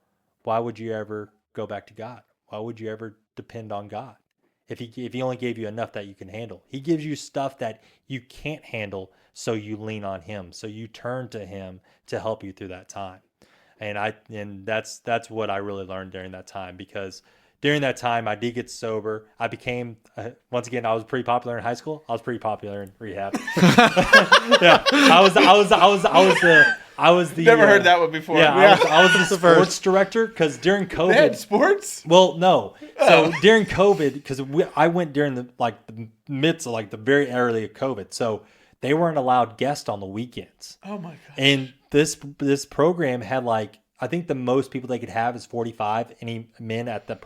why would you ever go back to God? Why would you ever depend on God? If he only gave you enough that you can handle, he gives you stuff that you can't handle. So you lean on him. So you turn to him to help you through that time. And that's what I really learned during that time, because during that time I did get sober. I became once again, I was pretty popular in high school. I was pretty popular in rehab. Yeah, I was the never heard that one before. Yeah, I was the sports director, because during COVID, they had sports. Well, no. So during COVID, because I went during the midst of the very early of COVID, so they weren't allowed guests on the weekends. Oh my god! And this program had I think the most people they could have is 45 any men at the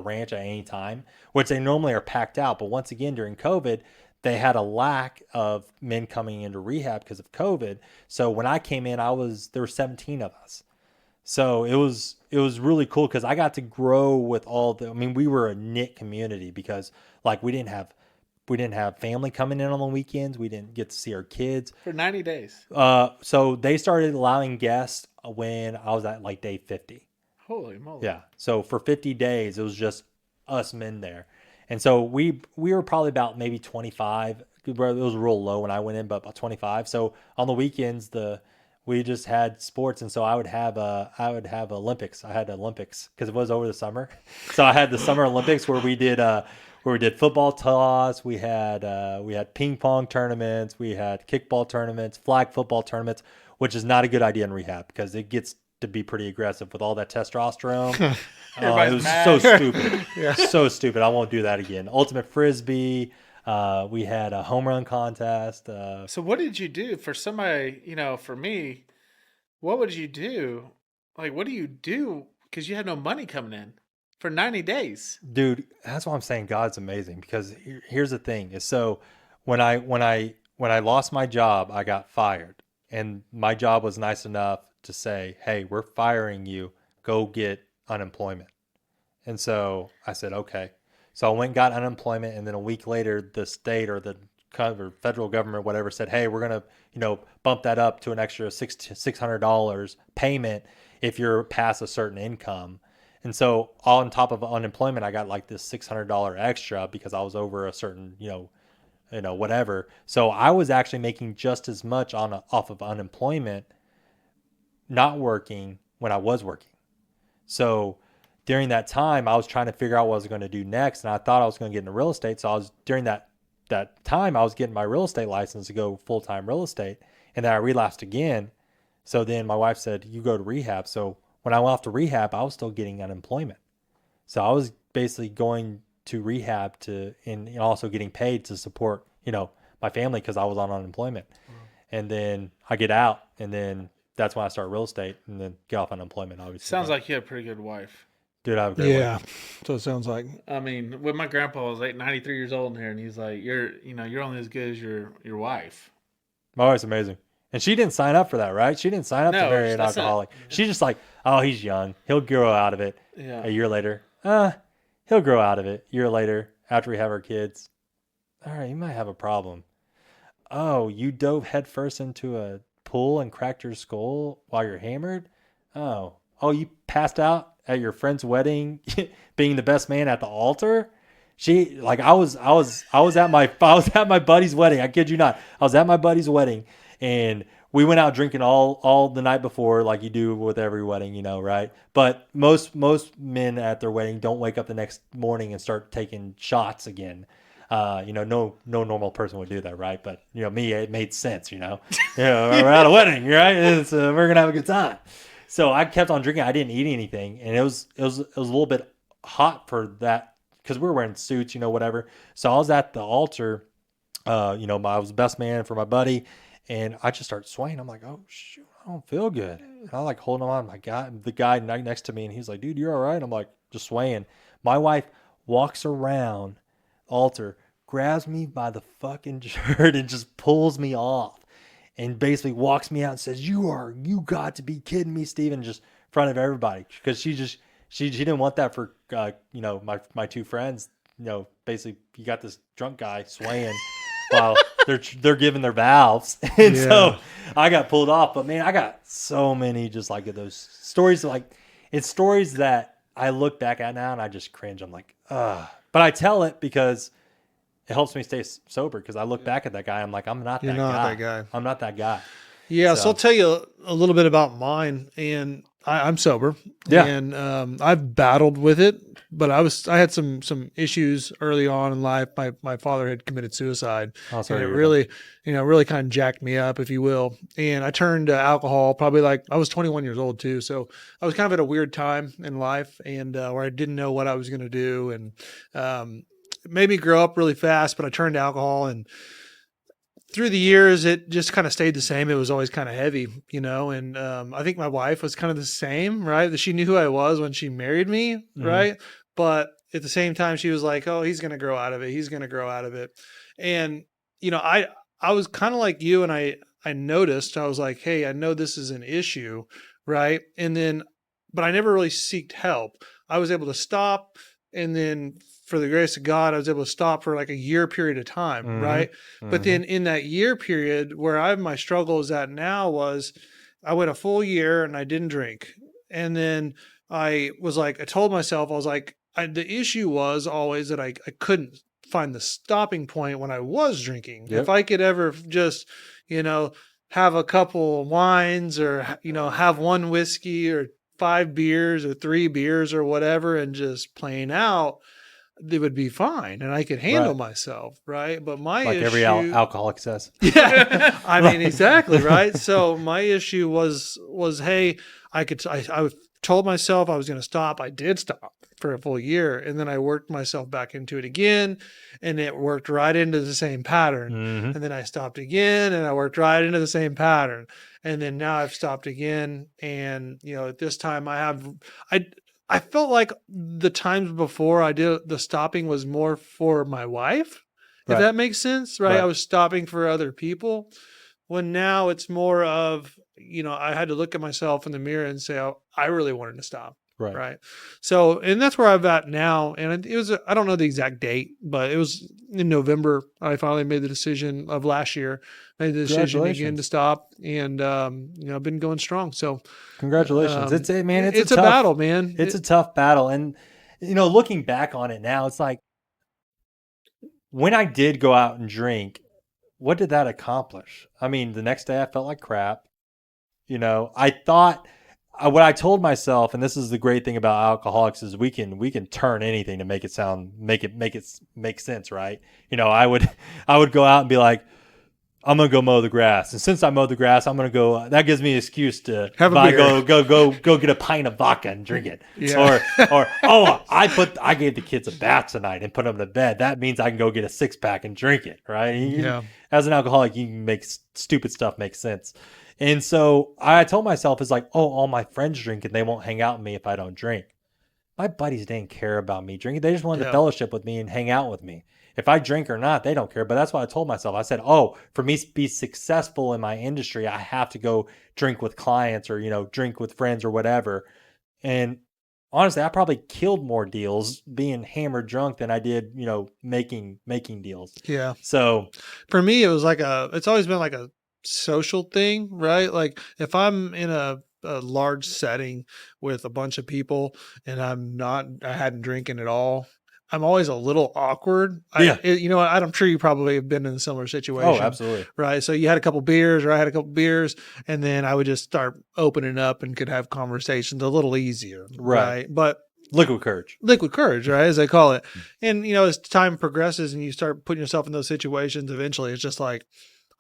ranch at any time, which they normally are packed out. But once again, during COVID, they had a lack of men coming into rehab because of COVID. So when I came in, there were 17 of us. So it was really cool, because I got to grow with we were a knit community, because we didn't have family coming in on the weekends. We didn't get to see our kids for 90 days. So they started allowing guests when I was at day 50. Holy moly. Yeah. So for 50 days, it was just us men there. And so we were probably about maybe 25. It was real low when I went in, but about 25. So on the weekends, we just had sports. And so I would have Olympics. I had Olympics because it was over the summer. So I had the Summer Olympics where we did football toss, we had ping pong tournaments, we had kickball tournaments, flag football tournaments, which is not a good idea in rehab because it gets to be pretty aggressive with all that testosterone. It was so stupid. So stupid. I won't do that again. Ultimate Frisbee. We had a home run contest. So what did you do for somebody, for me, what would you do? What do you do? Because you had no money coming in. For 90 days. Dude, that's why I'm saying God's amazing, because here's the thing is, so when I lost my job, I got fired, and my job was nice enough to say, hey, we're firing you, go get unemployment. And so I said, okay. So I went and got unemployment, and then a week later, the state or the federal government, whatever, said, hey, we're going to, bump that up to an extra $600 payment if you're past a certain income. And so on top of unemployment, I got this $600 extra because I was over a certain, whatever. So I was actually making just as much off of unemployment, not working, when I was working. So during that time, I was trying to figure out what I was going to do next. And I thought I was going to get into real estate. So during that time, I was getting my real estate license to go full-time real estate. And then I relapsed again. So then my wife said, you go to rehab. So when I went off to rehab, I was still getting unemployment. So I was basically going to rehab and also getting paid to support, my family, because I was on unemployment. And then I get out, and then that's when I start real estate, and then get off unemployment, obviously. Sounds like you had a pretty good wife. Dude, I have a great wife. Yeah, so it sounds like. When my grandpa was 93 years old in here, and he's like, you're only as good as your wife. My wife's amazing. And she didn't sign up for that, right? She didn't sign up to marry an alcoholic. She's just like, oh, he's young. He'll grow out of it. Yeah. A year later. He'll grow out of it. A year later, after we have our kids. All right, you might have a problem. Oh, you dove headfirst into a pool and cracked your skull while you're hammered? Oh, you passed out at your friend's wedding being the best man at the altar? I was at my buddy's wedding. I kid you not. I was at my buddy's wedding, And we went out drinking all the night before, like you do with every wedding, you know, right? But most men at their wedding don't wake up the next morning and start taking shots again. You know, no normal person would do that, right? But you know, me, it made sense. You know, we're at a wedding, right? We're gonna have a good time. So I kept on drinking. I didn't eat anything, and it was a little bit hot for that because we were wearing suits, you know, whatever. So I was at the altar. You know, I was the best man for my buddy, and I just started swaying. I'm like, oh shoot, I don't feel good. And I like holding on. My guy, the guy next to me, and he's like, dude, you're all right. I'm like, just swaying. My wife walks around altar, grabs me by the fucking shirt, and just pulls me off, and basically walks me out and says, you got to be kidding me, Steven, just in front of everybody, because she didn't want that for you know, my two friends. You know, basically you got this drunk guy swaying while they're giving their vows. And so I got pulled off. But man, I got so many just like those stories. Like, it's stories that I look back at now and I just cringe. I'm like, ugh. But I tell it because it helps me stay sober, because I look back at that guy. I'm like, I'm not that guy. I'm not that guy. Yeah. So I'll tell you a little bit about mine. And I'm sober. Yeah. And I've battled with it, but I had some issues early on in life. My father had committed suicide. Oh, sorry. And it really, really kind of jacked me up, if you will. And I turned to alcohol probably, like, I was 21 years old too. So I was kind of at a weird time in life, and where I didn't know what I was going to do. And it made me grow up really fast, but I turned to alcohol, and through the years, it just kind of stayed the same. It was always kind of heavy, and I think my wife was kind of the same, right? That she knew who I was when she married me, right? But at the same time, she was like, oh, he's going to grow out of it. He's going to grow out of it. And, I was kind of like you, and I noticed, I was like, hey, I know this is an issue, right? And then, but I never really sought help. I was able to stop, and then for the grace of God, I was able to stop for like a year period of time, right? But then in that year period, where my struggle is at now, was I went a full year and I didn't drink. And then I was like, I told myself, I was like, the issue was always that I couldn't find the stopping point when I was drinking. Yep. If I could ever just, have a couple wines, or, have one whiskey or 5 beers or 3 beers or whatever, and just plain out, it would be fine, and I could handle myself, right? But my like issue, every alcoholic says. yeah, I mean, exactly, right? So my issue was, hey, I told myself I was going to stop. I did stop for a full year, and then I worked myself back into it again, and it worked right into the same pattern. And then I stopped again, and I worked right into the same pattern. And then now I've stopped again, and at this time I felt like the times before I did the stopping was more for my wife, if that makes sense, right? I was stopping for other people. When now it's more of, I had to look at myself in the mirror and say, oh, I really wanted to stop. Right. So, and that's where I'm at now. And it was, I don't know the exact date, but it was in November. I finally made the decision of last year, made the decision again to stop. And, I've been going strong. So congratulations. It's a tough battle, man. It's a tough battle. And, looking back on it now, it's like, when I did go out and drink, what did that accomplish? I mean, the next day I felt like crap. I thought, what I told myself, and this is the great thing about alcoholics, is we can turn anything to make it make sense, right? I would go out and be like, I'm gonna go mow the grass, and since I mowed the grass, I'm gonna go. That gives me an excuse to go get a pint of vodka and drink it. Yeah. Or I gave the kids a bath tonight and put them to bed. That means I can go get a 6-pack and drink it, right? As an alcoholic, you can make stupid stuff make sense. And so I told myself, it's like, oh, all my friends drink and they won't hang out with me if I don't drink. My buddies didn't care about me drinking. They just wanted to fellowship with me and hang out with me. If I drink or not, they don't care. But that's what I told myself. I said, oh, for me to be successful in my industry, I have to go drink with clients or, drink with friends or whatever. And honestly, I probably killed more deals being hammered drunk than I did, making deals. Yeah. So for me, it was it's always been like a social thing, right? Like if I'm in a large setting with a bunch of people and I hadn't drinking at all, I'm always a little awkward. Yeah. I'm sure you probably have been in a similar situation. Oh, absolutely. Right. So you had a couple beers, or I had a couple beers, and then I would just start opening up and could have conversations a little easier. Right. But liquid courage, right, as they call it. And, as time progresses and you start putting yourself in those situations, eventually it's just like,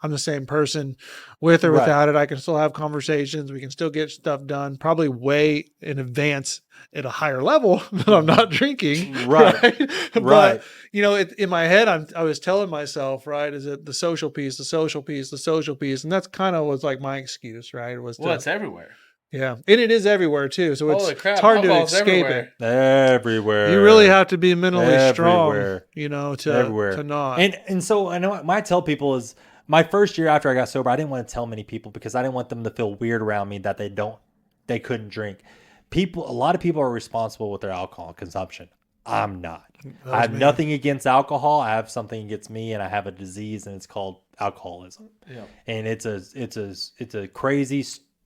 I'm the same person with or without it. I can still have conversations. We can still get stuff done, probably way in advance at a higher level, but I'm not drinking. Right. But, in my head, I was telling myself, right, is it the social piece, the social piece, the social piece. And that's kind of was like my excuse, right? It's everywhere. Yeah. And it is everywhere too. So Holy crap, it's hard to alcohol's escape everywhere. it. Everywhere. You really have to be mentally strong, Everywhere. to not. And so I know what I tell people is my first year after I got sober, I didn't want to tell many people because I didn't want them to feel weird around me that they couldn't drink. A lot of people are responsible with their alcohol consumption. I'm not. I have nothing against alcohol. I have something against me, and I have a disease, and it's called alcoholism. Yeah. And it's a crazy,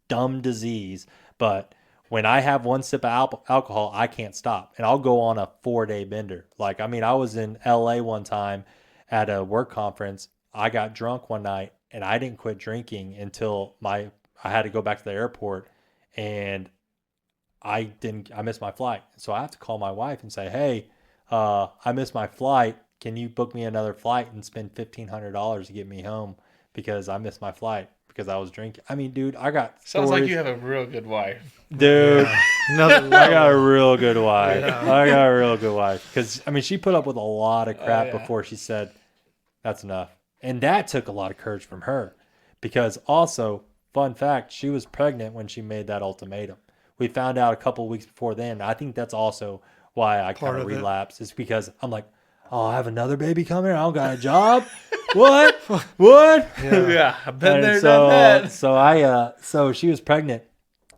dumb disease. But when I have one sip of alcohol, I can't stop, and I'll go on a 4-day bender. I was in LA one time at a work conference. I got drunk one night, and I didn't quit drinking until I had to go back to the airport, and I missed my flight. So I have to call my wife and say, hey, I missed my flight. Can you book me another flight and spend $1,500 to get me home because I missed my flight because I was drinking? I mean, dude, I got Sounds like you have a real good wife. Dude, Yeah. I got a real good wife. Yeah. I got a real good wife. Because, she put up with a lot of crap before she said, that's enough. And that took a lot of courage from her. Because also, fun fact, she was pregnant when she made that ultimatum. We found out a couple of weeks before then. I think that's also why I kind of relapsed. It's because I'm like, oh, I have another baby coming. I don't got a job. What? Yeah, I've been there, done that. So she was pregnant.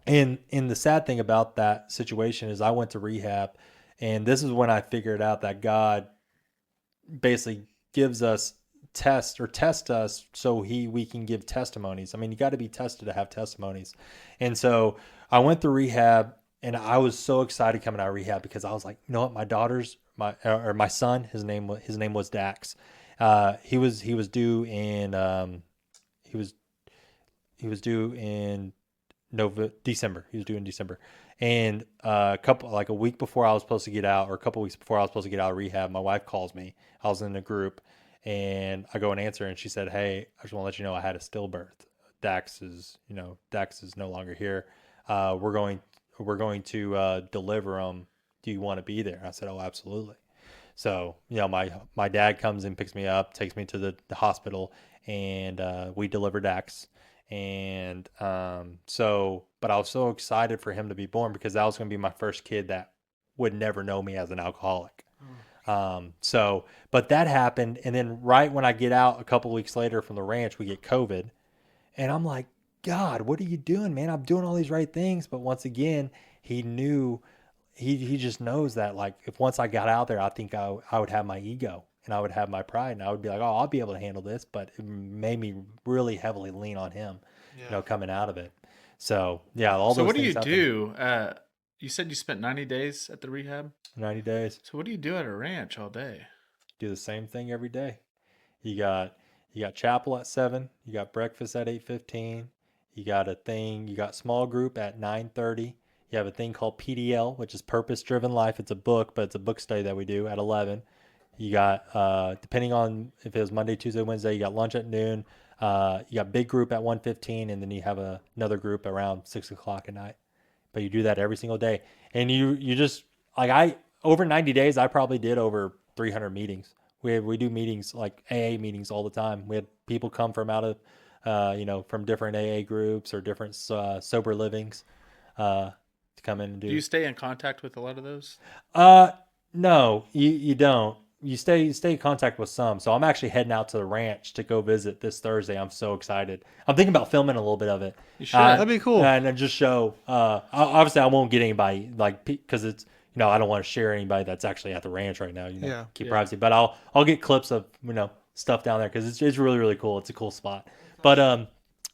And the sad thing about that situation is I went to rehab. And this is when I figured out that God basically gives us test us so we can give testimonies. You got to be tested to have testimonies. And so I went through rehab, and I was so excited coming out of rehab because I was like, you know what, my son, his name was Dax. He was due in December. He was due in December. And a week before I was supposed to get out, or a couple weeks before I was supposed to get out of rehab, my wife calls me. I was in a group, and I go and answer, and she said, hey, I just want to let you know I had a stillbirth. Dax is no longer here. We're going to deliver him. Do you want to be there? I said, oh, absolutely. So, my dad comes and picks me up, takes me to the hospital, and we deliver Dax. And but I was so excited for him to be born because that was going to be my first kid that would never know me as an alcoholic. But that happened. And then right when I get out a couple of weeks later from the ranch, we get COVID. And I'm like, God, what are you doing, man? I'm doing all these right things. But once again, he knew, he just knows that, if once I got out there, I think I would have my ego and I would have my pride, and I would be like, oh, I'll be able to handle this. But it made me really heavily lean on him, coming out of it. So, yeah, all those things. So what do you do? You said you spent 90 days at the rehab? 90 days. So what do you do at a ranch all day? Do the same thing every day. You got chapel at 7. You got breakfast at 8:15. You got small group at 9:30. You have a thing called PDL, which is Purpose Driven Life. It's a book, but it's a book study that we do at 11. You got, depending on if it was Monday, Tuesday, Wednesday, you got lunch at noon. You got big group at 1:15, and then you have another group around 6 o'clock at night. But you do that every single day. And you just, over 90 days, I probably did over 300 meetings. We do meetings, like AA meetings all the time. We had people come from out of, from different AA groups or different sober livings to come in and do. Do you stay in contact with a lot of those? No, you don't. You stay in contact with some. So I'm actually heading out to the ranch to go visit this Thursday. I'm so excited. I'm thinking about filming a little bit of it. You should. That'd be cool. And then just show. Obviously, I won't get anybody because it's I don't want to share anybody that's actually at the ranch right now. Keep privacy. But I'll get clips of stuff down there because it's really, really cool. It's a cool spot. But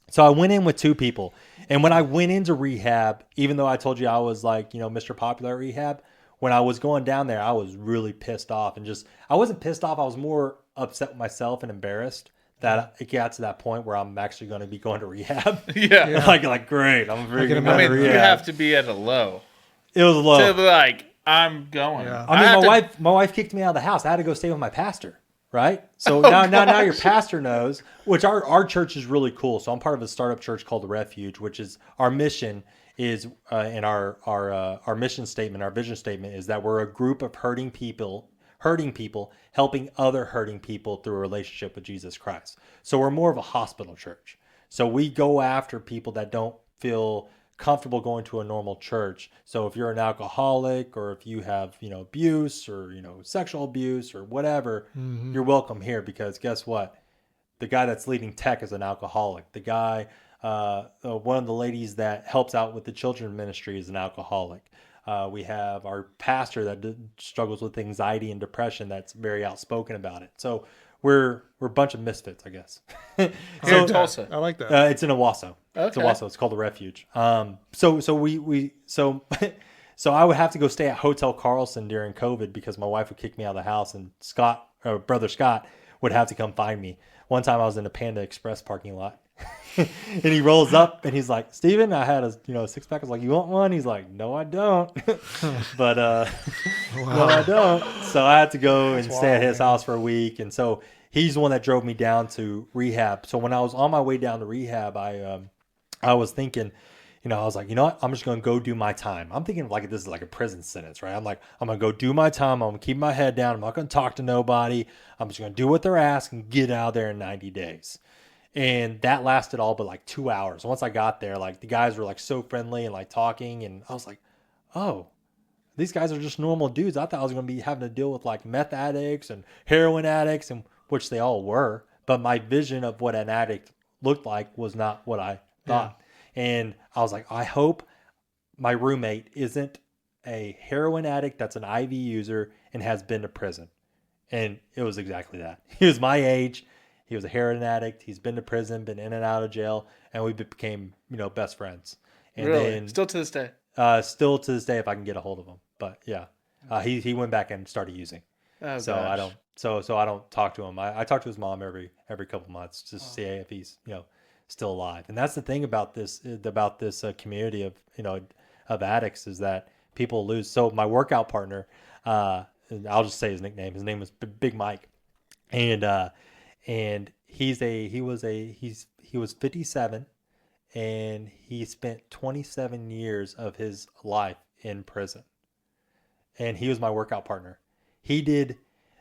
so I went in with 2 people, and when I went into rehab, even though I told you I was Mr. Popular at rehab, when I was going down there, I was really pissed off, and I wasn't pissed off. I was more upset with myself and embarrassed that it got to that point where I'm actually going to be going to rehab. Yeah. like great. I'm very good. I mean, you have to be at a low. It was low. To be like, I'm going. Yeah. I mean, my wife kicked me out of the house. I had to go stay with my pastor. Right. So now your pastor knows, which our church is really cool. So I'm part of a startup church called The Refuge, which is our mission is in our mission statement, our vision statement is that we're a group of hurting people, helping other hurting people through a relationship with Jesus Christ. So we're more of a hospital church. So we go after people that don't feel comfortable going to a normal church. So if you're an alcoholic, or if you have, abuse, or, sexual abuse or whatever, you're welcome here, because guess what? The guy that's leading tech is an alcoholic. The guy, one of the ladies that helps out with the children's ministry is an alcoholic. We have our pastor that struggles with anxiety and depression that's very outspoken about it. So we're a bunch of misfits, I guess. Here in Tulsa. I like that. It's in Owasso. Okay. It's Owasso. It's called The Refuge. So I would have to go stay at Hotel Carlson during COVID because my wife would kick me out of the house, and brother Scott would have to come find me. One time I was in a Panda Express parking lot. And he rolls up and he's like, Steven, I had a 6-pack. I was like, you want one? He's like, no, I don't. But no, I don't. So I had to go and stay at his house for a week. And so he's the one that drove me down to rehab. So when I was on my way down to rehab, I was thinking, I was like, you know what? I'm just going to go do my time. I'm thinking like this is like a prison sentence, right? I'm like, I'm going to go do my time. I'm going to keep my head down. I'm not going to talk to nobody. I'm just going to do what they're asking and get out there in 90 days. And that lasted all but like 2 hours. Once I got there, like the guys were like so friendly and like talking, and I was like, oh, these guys are just normal dudes. I thought I was going to be having to deal with like meth addicts and heroin addicts, and which they all were. But my vision of what an addict looked like was not what I thought. Yeah. And I was like, I hope my roommate isn't a heroin addict that's an IV user and has been to prison. And it was exactly that. He was my age. He was a heroin addict. He's been to prison, been in and out of jail, and we became, best friends. And really? then, still to this day? Still to this day, if I can get a hold of him. But yeah, he went back and started using. Oh, so gosh. I don't talk to him. I talk to his mom every couple months just to see if he's still alive. And that's the thing about this community of of addicts, is that people lose. So my workout partner, I'll just say his nickname. His name was Big Mike, and he was 57, and he spent 27 years of his life in prison. And he was my workout partner.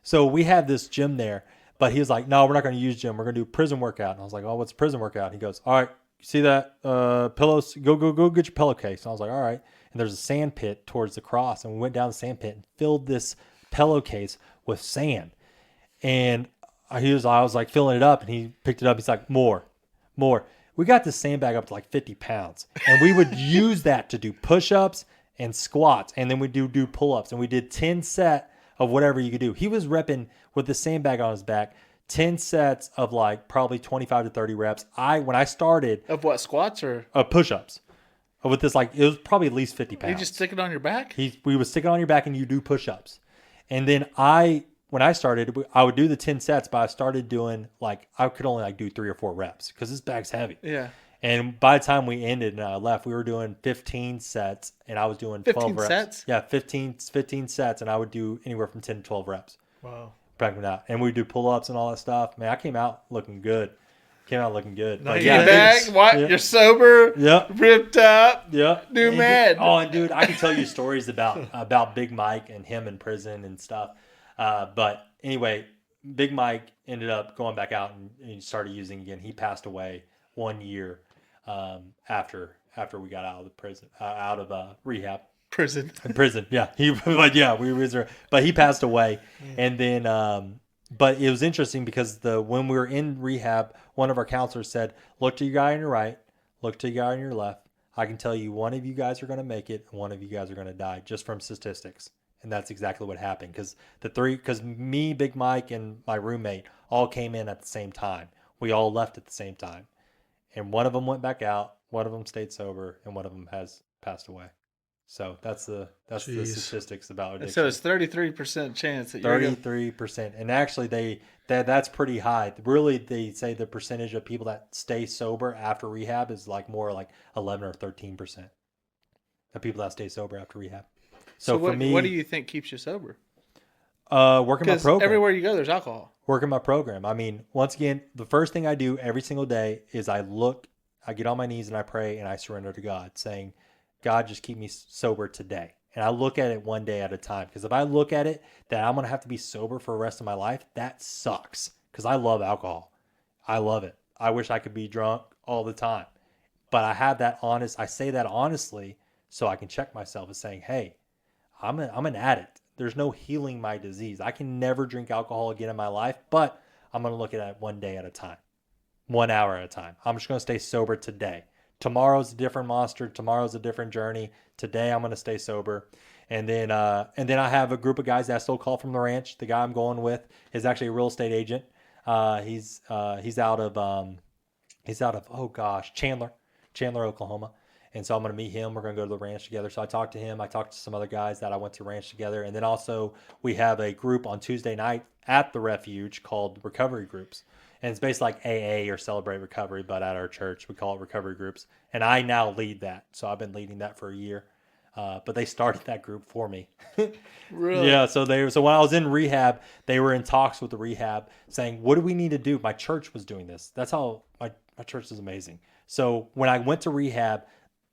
So we had this gym there, but he was like, no, we're not going to use gym. We're going to do prison workout. And I was like, oh, what's prison workout? And he goes, all right, see that pillows? Go get your pillowcase. And I was like, all right. And there's a sand pit towards the cross. And we went down the sand pit and filled this pillowcase with sand. And I was like filling it up, and he picked it up. He's like, more. We got this sandbag up to like 50 pounds, and we would use that to do push-ups and squats. And then we do pull-ups, and we did 10 sets of whatever you could do. He was repping with the sandbag on his back, 10 sets of like probably 25 to 30 reps. When I started of what, squats or push-ups with this, like, it was probably at least 50 pounds. You just stick it on your back? We would stick it on your back and you do push-ups. And then when I started, I would do the 10 sets, but I started doing I could only do 3 or 4 reps because this bag's heavy. Yeah. And by the time we ended and I left, we were doing 15 sets, and I was doing 12 reps. 15 sets? Yeah, 15 sets, and I would do anywhere from 10 to 12 reps. Wow. Backing it out. And we do pull-ups and all that stuff. Man, I came out looking good. Nice. Back, what? Yeah. You're sober. Yep. Ripped up. Yep. New man. And dude, I can tell you stories about Big Mike and him in prison and stuff. But anyway, Big Mike ended up going back out and he started using again. He passed away 1 year after we got out of the prison, out of rehab. Prison. Yeah. But he passed away. And then but it was interesting because when we were in rehab, one of our counselors said, look to your guy on your right, look to your guy on your left. I can tell you one of you guys are going to make it and one of you guys are going to die, just from statistics. And that's exactly what happened, because me, Big Mike, and my roommate all came in at the same time. We all left at the same time. And one of them went back out, one of them stayed sober, and one of them has passed away. So that's the Jeez. statistics about addiction. So it's 33% chance that you're 33%, and actually that's pretty high. Really, they say the percentage of people that stay sober after rehab is like more like 11 or 13% of people that stay sober after rehab. So for me, what do you think keeps you sober? Working my Because program. everywhere you go, there's alcohol. Working my program. I mean, once again, the first thing I do every single day is I get on my knees and I pray and I surrender to God, saying, God, just keep me sober today. And I look at it one day at a time. Because if I look at it that I'm going to have to be sober for the rest of my life, that sucks. Because I love alcohol. I love it. I wish I could be drunk all the time. But I say that honestly so I can check myself and saying, hey, I'm an addict. There's no healing my disease. I can never drink alcohol again in my life, but I'm going to look at it one day at a time, 1 hour at a time. I'm just going to stay sober today. Tomorrow's a different monster. Tomorrow's a different journey. Today I'm going to stay sober. And then I have a group of guys that I still call from the ranch. The guy I'm going with is actually a real estate agent. He's out of Chandler, Oklahoma. And so I'm going to meet him. We're going to go to the ranch together. So I talked to him. I talked to some other guys that I went to ranch together. And then also we have a group on Tuesday night at the refuge called Recovery Groups. And it's basically like AA or Celebrate Recovery, but at our church, we call it Recovery Groups. And I now lead that. So I've been leading that for a year. But they started that group for me. Really? Yeah. So when I was in rehab, they were in talks with the rehab saying, what do we need to do? My church was doing this. That's how my church is amazing. So when I went to rehab,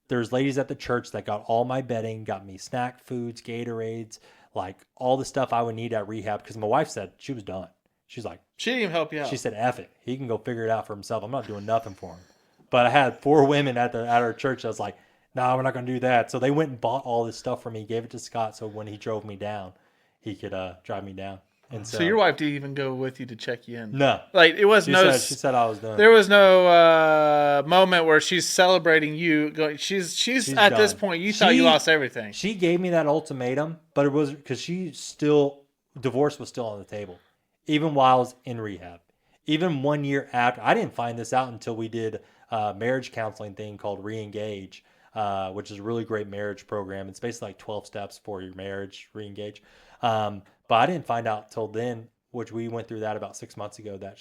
there's ladies at the church that got all my bedding, got me snack foods, Gatorades, like all the stuff I would need at rehab. Because my wife said she was done. She's like, she didn't even help you out. She said, F it. He can go figure it out for himself. I'm not doing nothing for him. But I had 4 women at our church that was like, no, we're not going to do that. So they went and bought all this stuff for me, gave it to Scott. So when he drove me down, he could drive me down. And so your wife didn't even go with you to check you in? No. Like it was She said I was done. There was no moment where she's celebrating you. Going, she's at done. This point. You thought you lost everything. She gave me that ultimatum, but it was because divorce was still on the table, even while I was in rehab. Even 1 year after, I didn't find this out until we did a marriage counseling thing called Re-Engage, which is a really great marriage program. It's basically like 12 steps for your marriage, Re-Engage. But I didn't find out till then, which we went through that about 6 months ago, that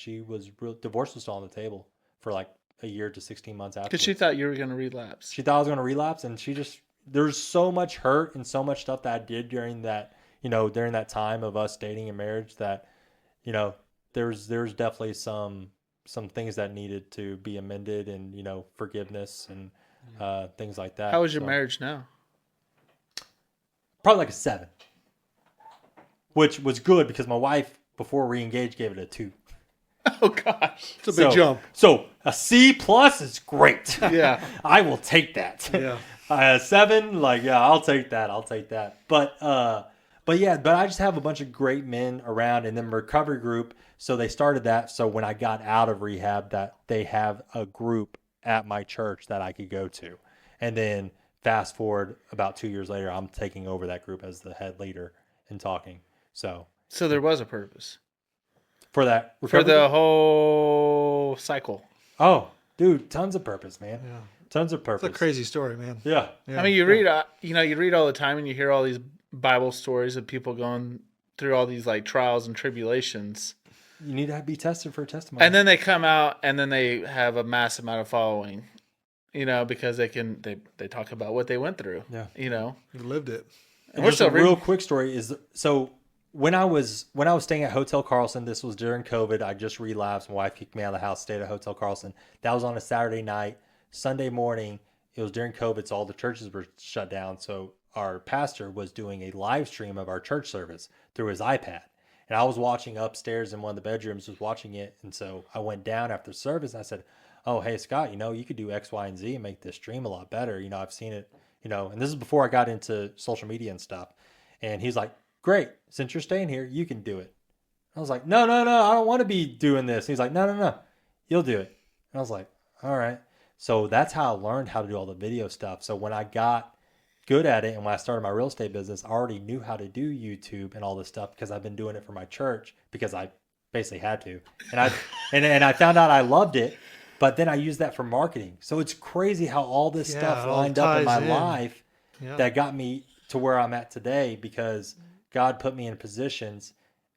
divorce was still on the table for like a year to 16 months after. Because she thought you were going to relapse. She thought I was going to relapse, and there's so much hurt and so much stuff that I did during that time of us dating and marriage that, there's definitely some things that needed to be amended and, forgiveness and things like that. How is your marriage now? Probably like a 7. Which was good because my wife, before Re-Engage, gave it a 2. Oh, gosh. It's a big jump. So a C+ is great. Yeah. I will take that. Yeah. 7, I'll take that. But I just have a bunch of great men around, and then recovery group. So they started that. So when I got out of rehab, that they have a group at my church that I could go to. And then fast forward about 2 years later, I'm taking over that group as the head leader and talking. So there was a purpose for that for the whole cycle. Oh, dude, tons of purpose, man. Yeah. Tons of purpose. It's a crazy story, man. Yeah. I mean, you read all the time, and you hear all these Bible stories of people going through all these like trials and tribulations. You need to be tested for a testimony. And then they come out, and then they have a mass amount of following, because they talk about what they went through. Yeah. You lived it. And just a real quick story is, so when I was staying at Hotel Carlson, this was during COVID. I just relapsed. My wife kicked me out of the house, stayed at Hotel Carlson. That was on a Saturday night. Sunday morning, it was during COVID, so all the churches were shut down. So our pastor was doing a live stream of our church service through his iPad. And I was watching upstairs in one of the bedrooms, was watching it. And so I went down after service and I said, oh, hey, Scott, you could do X, Y, and Z and make this stream a lot better. I've seen it, and this is before I got into social media and stuff. And he's like, great, since you're staying here, you can do it. I was like, no, I don't want to be doing this. He's like, no, you'll do it. And I was like, all right. So that's how I learned how to do all the video stuff. So when I got good at it and when I started my real estate business, I already knew how to do YouTube and all this stuff because I've been doing it for my church because I basically had to. And I found out I loved it, but then I used that for marketing. So it's crazy how all this stuff lined up in my life that got me to where I'm at today, because God put me in positions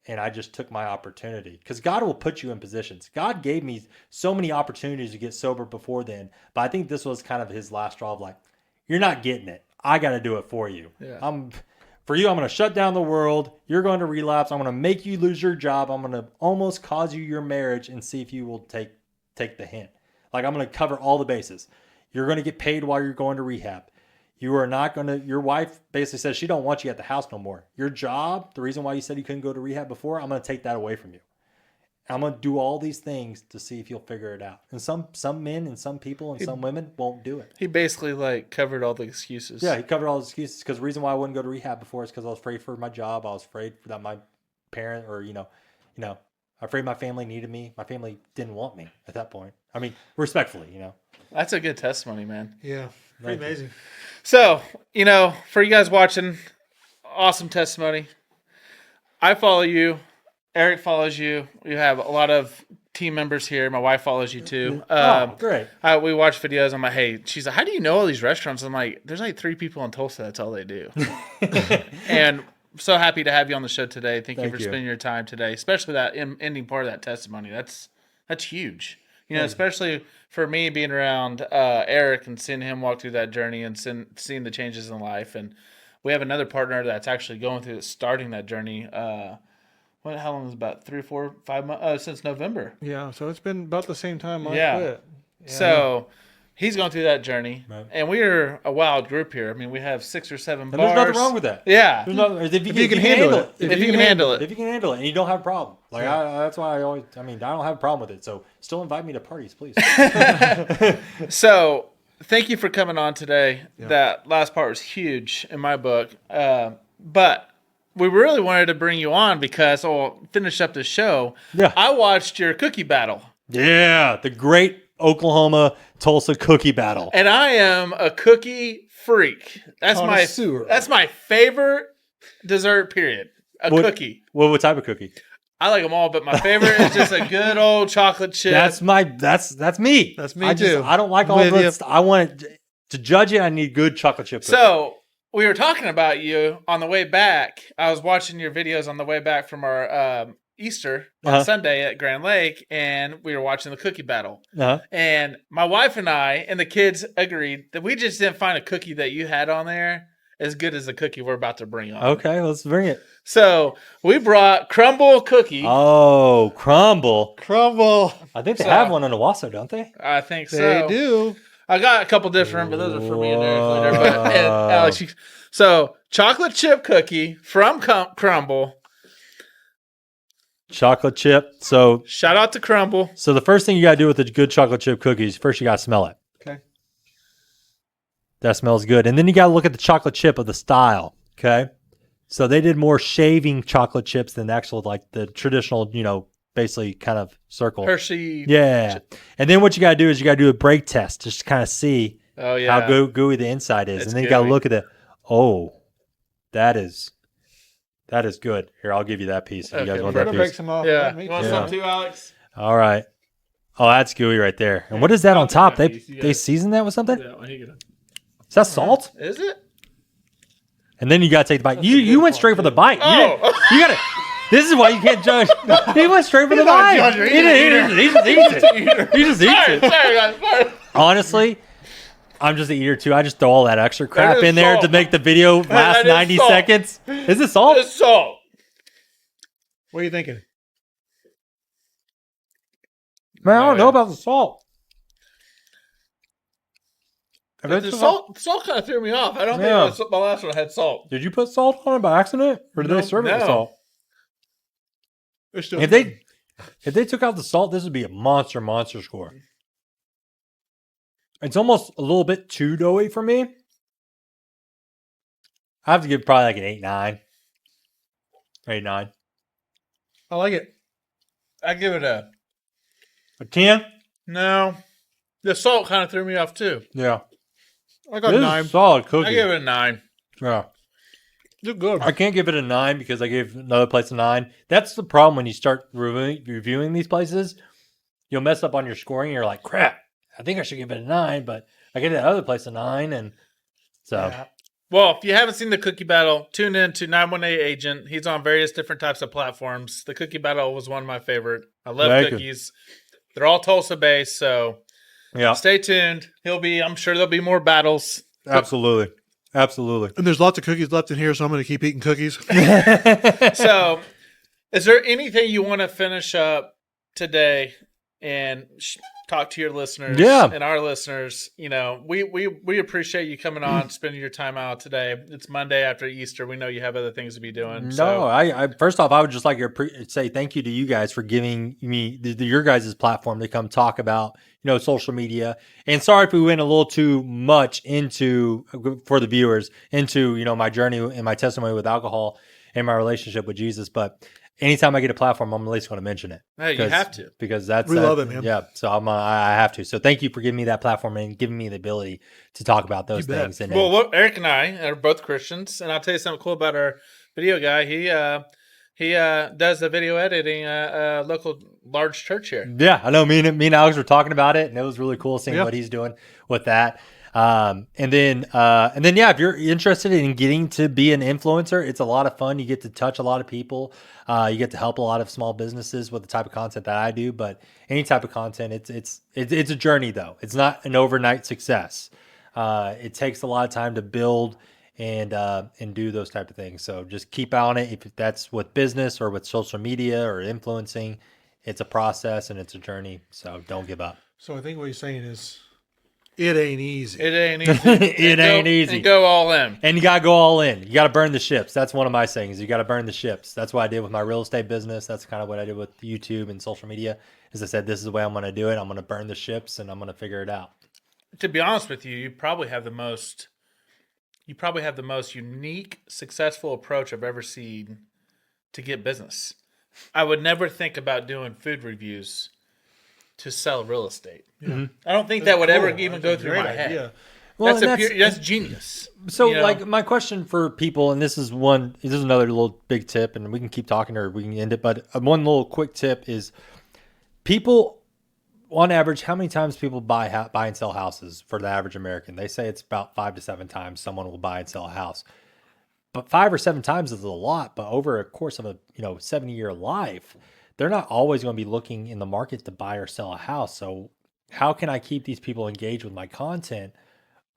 and I just took my opportunity. Because God will put you in positions. God gave me so many opportunities to get sober before then, but I think this was kind of his last straw of like, you're not getting it. I got to do it for you. Yeah. For you, I'm going to shut down the world. You're going to relapse. I'm going to make you lose your job. I'm going to almost cause you your marriage and see if you will take the hint. Like, I'm going to cover all the bases. You're going to get paid while you're going to rehab. You are not going to, your wife basically says she don't want you at the house no more. Your job, the reason why you said you couldn't go to rehab before, I'm going to take that away from you. I'm going to do all these things to see if you'll figure it out. And some men and some people and some women won't do it. He basically like covered all the excuses. Yeah, he covered all the excuses, because the reason why I wouldn't go to rehab before is because I was afraid for my job. I was afraid that my parent or, afraid my family needed me. My family didn't want me at that point. I mean, respectfully, That's a good testimony, man. Yeah. Pretty amazing. So, for you guys watching, awesome testimony. I follow you. Eric follows you. You have a lot of team members here. My wife follows you too. Great. We watch videos. I'm like, hey, she's like, how do you know all these restaurants? I'm like, there's like 3 people in Tulsa. That's all they do. And so happy to have you on the show today. Thank you for spending your time today, especially that ending part of that testimony. That's huge. Especially for me being around Eric and seeing him walk through that journey and seeing the changes in life. And we have another partner that's actually going through starting that journey. How long is it? About 3 or 4, 5 months since November. Yeah, so it's been about the same time I quit. Yeah. So he's going through that journey, and we're a wild group here. I mean, we have 6 or 7 bars. There's nothing wrong with that. Yeah, if you can handle it. If you can handle it. If you can handle it, and you don't have a problem. That's why I don't have a problem with it. So still invite me to parties, please. So thank you for coming on today. Yeah. That last part was huge in my book, but we really wanted to bring you on because finish up the show. Yeah. I watched your cookie battle. Yeah, the great Oklahoma Tulsa cookie battle. And I am a cookie freak. That's my favorite dessert, period. Cookie. What type of cookie? I like them all, but my favorite is just a good old chocolate chip. That's me. That's me too. I don't like all of it. I want to judge it. I need good chocolate chip cookie. So we were talking about you on the way back. I was watching your videos on the way back from our Easter on Sunday at Grand Lake, and we were watching the cookie battle. And my wife and I and the kids agreed that we just didn't find a cookie that you had on there as good as the cookie we're about to bring on. Okay, let's bring it. So we brought Crumbl cookie. Oh, Crumbl. I think they have one in Owasso, don't they? I think so. They do. I got a couple different, but those are for me and Eric later. And Alex, so chocolate chip cookie from Crumbl. Chocolate chip. So shout out to Crumbl. So the first thing you got to do with the good chocolate chip cookies, first you got to smell it. Okay. That smells good. And then you got to look at the chocolate chip of the style. Okay. So they did more shaving chocolate chips than the actual, like the traditional, basically kind of circle. Hershey. Yeah. And then what you got to do is you got to do a break test just to kind of see how gooey the inside is. And then you got to look at it. Oh, that is good. Here, I'll give you that piece if you guys want that piece. Break some off. Yeah. You want some too, Alex? All right. Oh, that's gooey right there. And what is that on top? They season that with something? Yeah, is that salt? Is it? And then you got to take the bite. You went straight for the bite. Oh. You got to. This is why you can't judge. He went straight for the bite. He just eats it. He just eats it. Sorry. Honestly, I'm just an eater too. I just throw all that extra crap in there to make the video last 90 salt. seconds. Is it salt? It's salt. What are you thinking? Man, I don't know about the salt. The salt kind of threw me off. I don't think my last one had salt. Did you put salt on it by accident, or did they serve it with salt? If they took out the salt, this would be a monster score. It's almost a little bit too doughy for me. I have to give probably like an 8-9. 8-9. I like it. I give it a 10? No. The salt kind of threw me off too. Yeah. I got 9. Solid cookie. I give it a 9. Yeah. You're good. I can't give it a 9 because I gave another place a 9. That's the problem when you start reviewing these places. You'll mess up on your scoring. You're like, crap, I think I should give it a 9, but I gave that other place a 9. And so, Well, if you haven't seen the Cookie Battle, tune in to 918 Agent. He's on various different types of platforms. The Cookie Battle was one of my favorite. I love Thank you. cookies. They're all Tulsa based, so Yeah, stay tuned. I'm sure there'll be more battles. absolutely. Absolutely. And there's lots of cookies left in here, so I'm going to keep eating cookies. So, is there anything you want to finish up today and talk to your listeners and our listeners? You know, we appreciate you coming on, spending your time out today. It's Monday after Easter. We know you have other things to be doing. No, I first off, I would just like to say thank you to you guys for giving me your guys' platform to come talk about, social media. And sorry if we went a little too much for the viewers, into, my journey and my testimony with alcohol and my relationship with Jesus. But anytime I get a platform, I'm at least going to mention it. Hey, you have to. Because we love it, man. Yeah, so I have to. So thank you for giving me that platform and giving me the ability to talk about those things. And well, Eric and I are both Christians, and I'll tell you something cool about our video guy. He does the video editing at a local large church here. Yeah, I know. Me and Alex were talking about it, and it was really cool seeing what he's doing with that. And then, if you're interested in getting to be an influencer, it's a lot of fun. You get to touch a lot of people. You get to help a lot of small businesses with the type of content that I do. But any type of content, it's a journey though. It's not an overnight success. It takes a lot of time to build and do those type of things. So just keep on it. If that's with business or with social media or influencing, it's a process and it's a journey. So don't give up. So I think what you're saying is, it ain't easy. It ain't easy. It ain't easy. And go all in. And you got to go all in. You got to burn the ships. That's one of my sayings. You got to burn the ships. That's what I did with my real estate business. That's kind of what I did with YouTube and social media. As I said, this is the way I'm going to do it. I'm going to burn the ships and I'm going to figure it out. To be honest with you, you probably have the most unique, successful approach I've ever seen to get business. I would never think about doing food reviews to sell real estate. Yeah. I don't think that would ever even go through my head. Yeah. Well, That's genius. So, my question for people, and this is another little big tip, and we can keep talking or we can end it, but one little quick tip is people, on average, how many times people buy and sell houses for the average American? They say it's about 5 to 7 times someone will buy and sell a house. But 5 or 7 times is a lot, but over a course of a 70-year life, they're not always going to be looking in the market to buy or sell a house. So how can I keep these people engaged with my content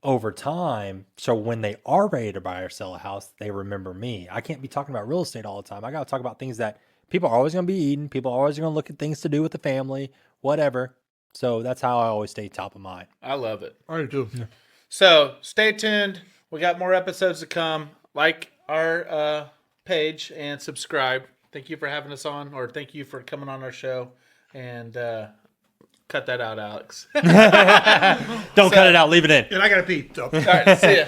over time so when they are ready to buy or sell a house, they remember me? I can't be talking about real estate all the time. I got to talk about things that people are always going to be eating. People are always going to look at things to do with the family, whatever. So that's how I always stay top of mind. I love it. I do too. Yeah. So stay tuned. We got more episodes to come. Like our page and subscribe. Thank you for having us on, or thank you for coming on our show. And cut that out, Alex. Don't cut it out. Leave it in. And I got to pee. So. All right, see ya.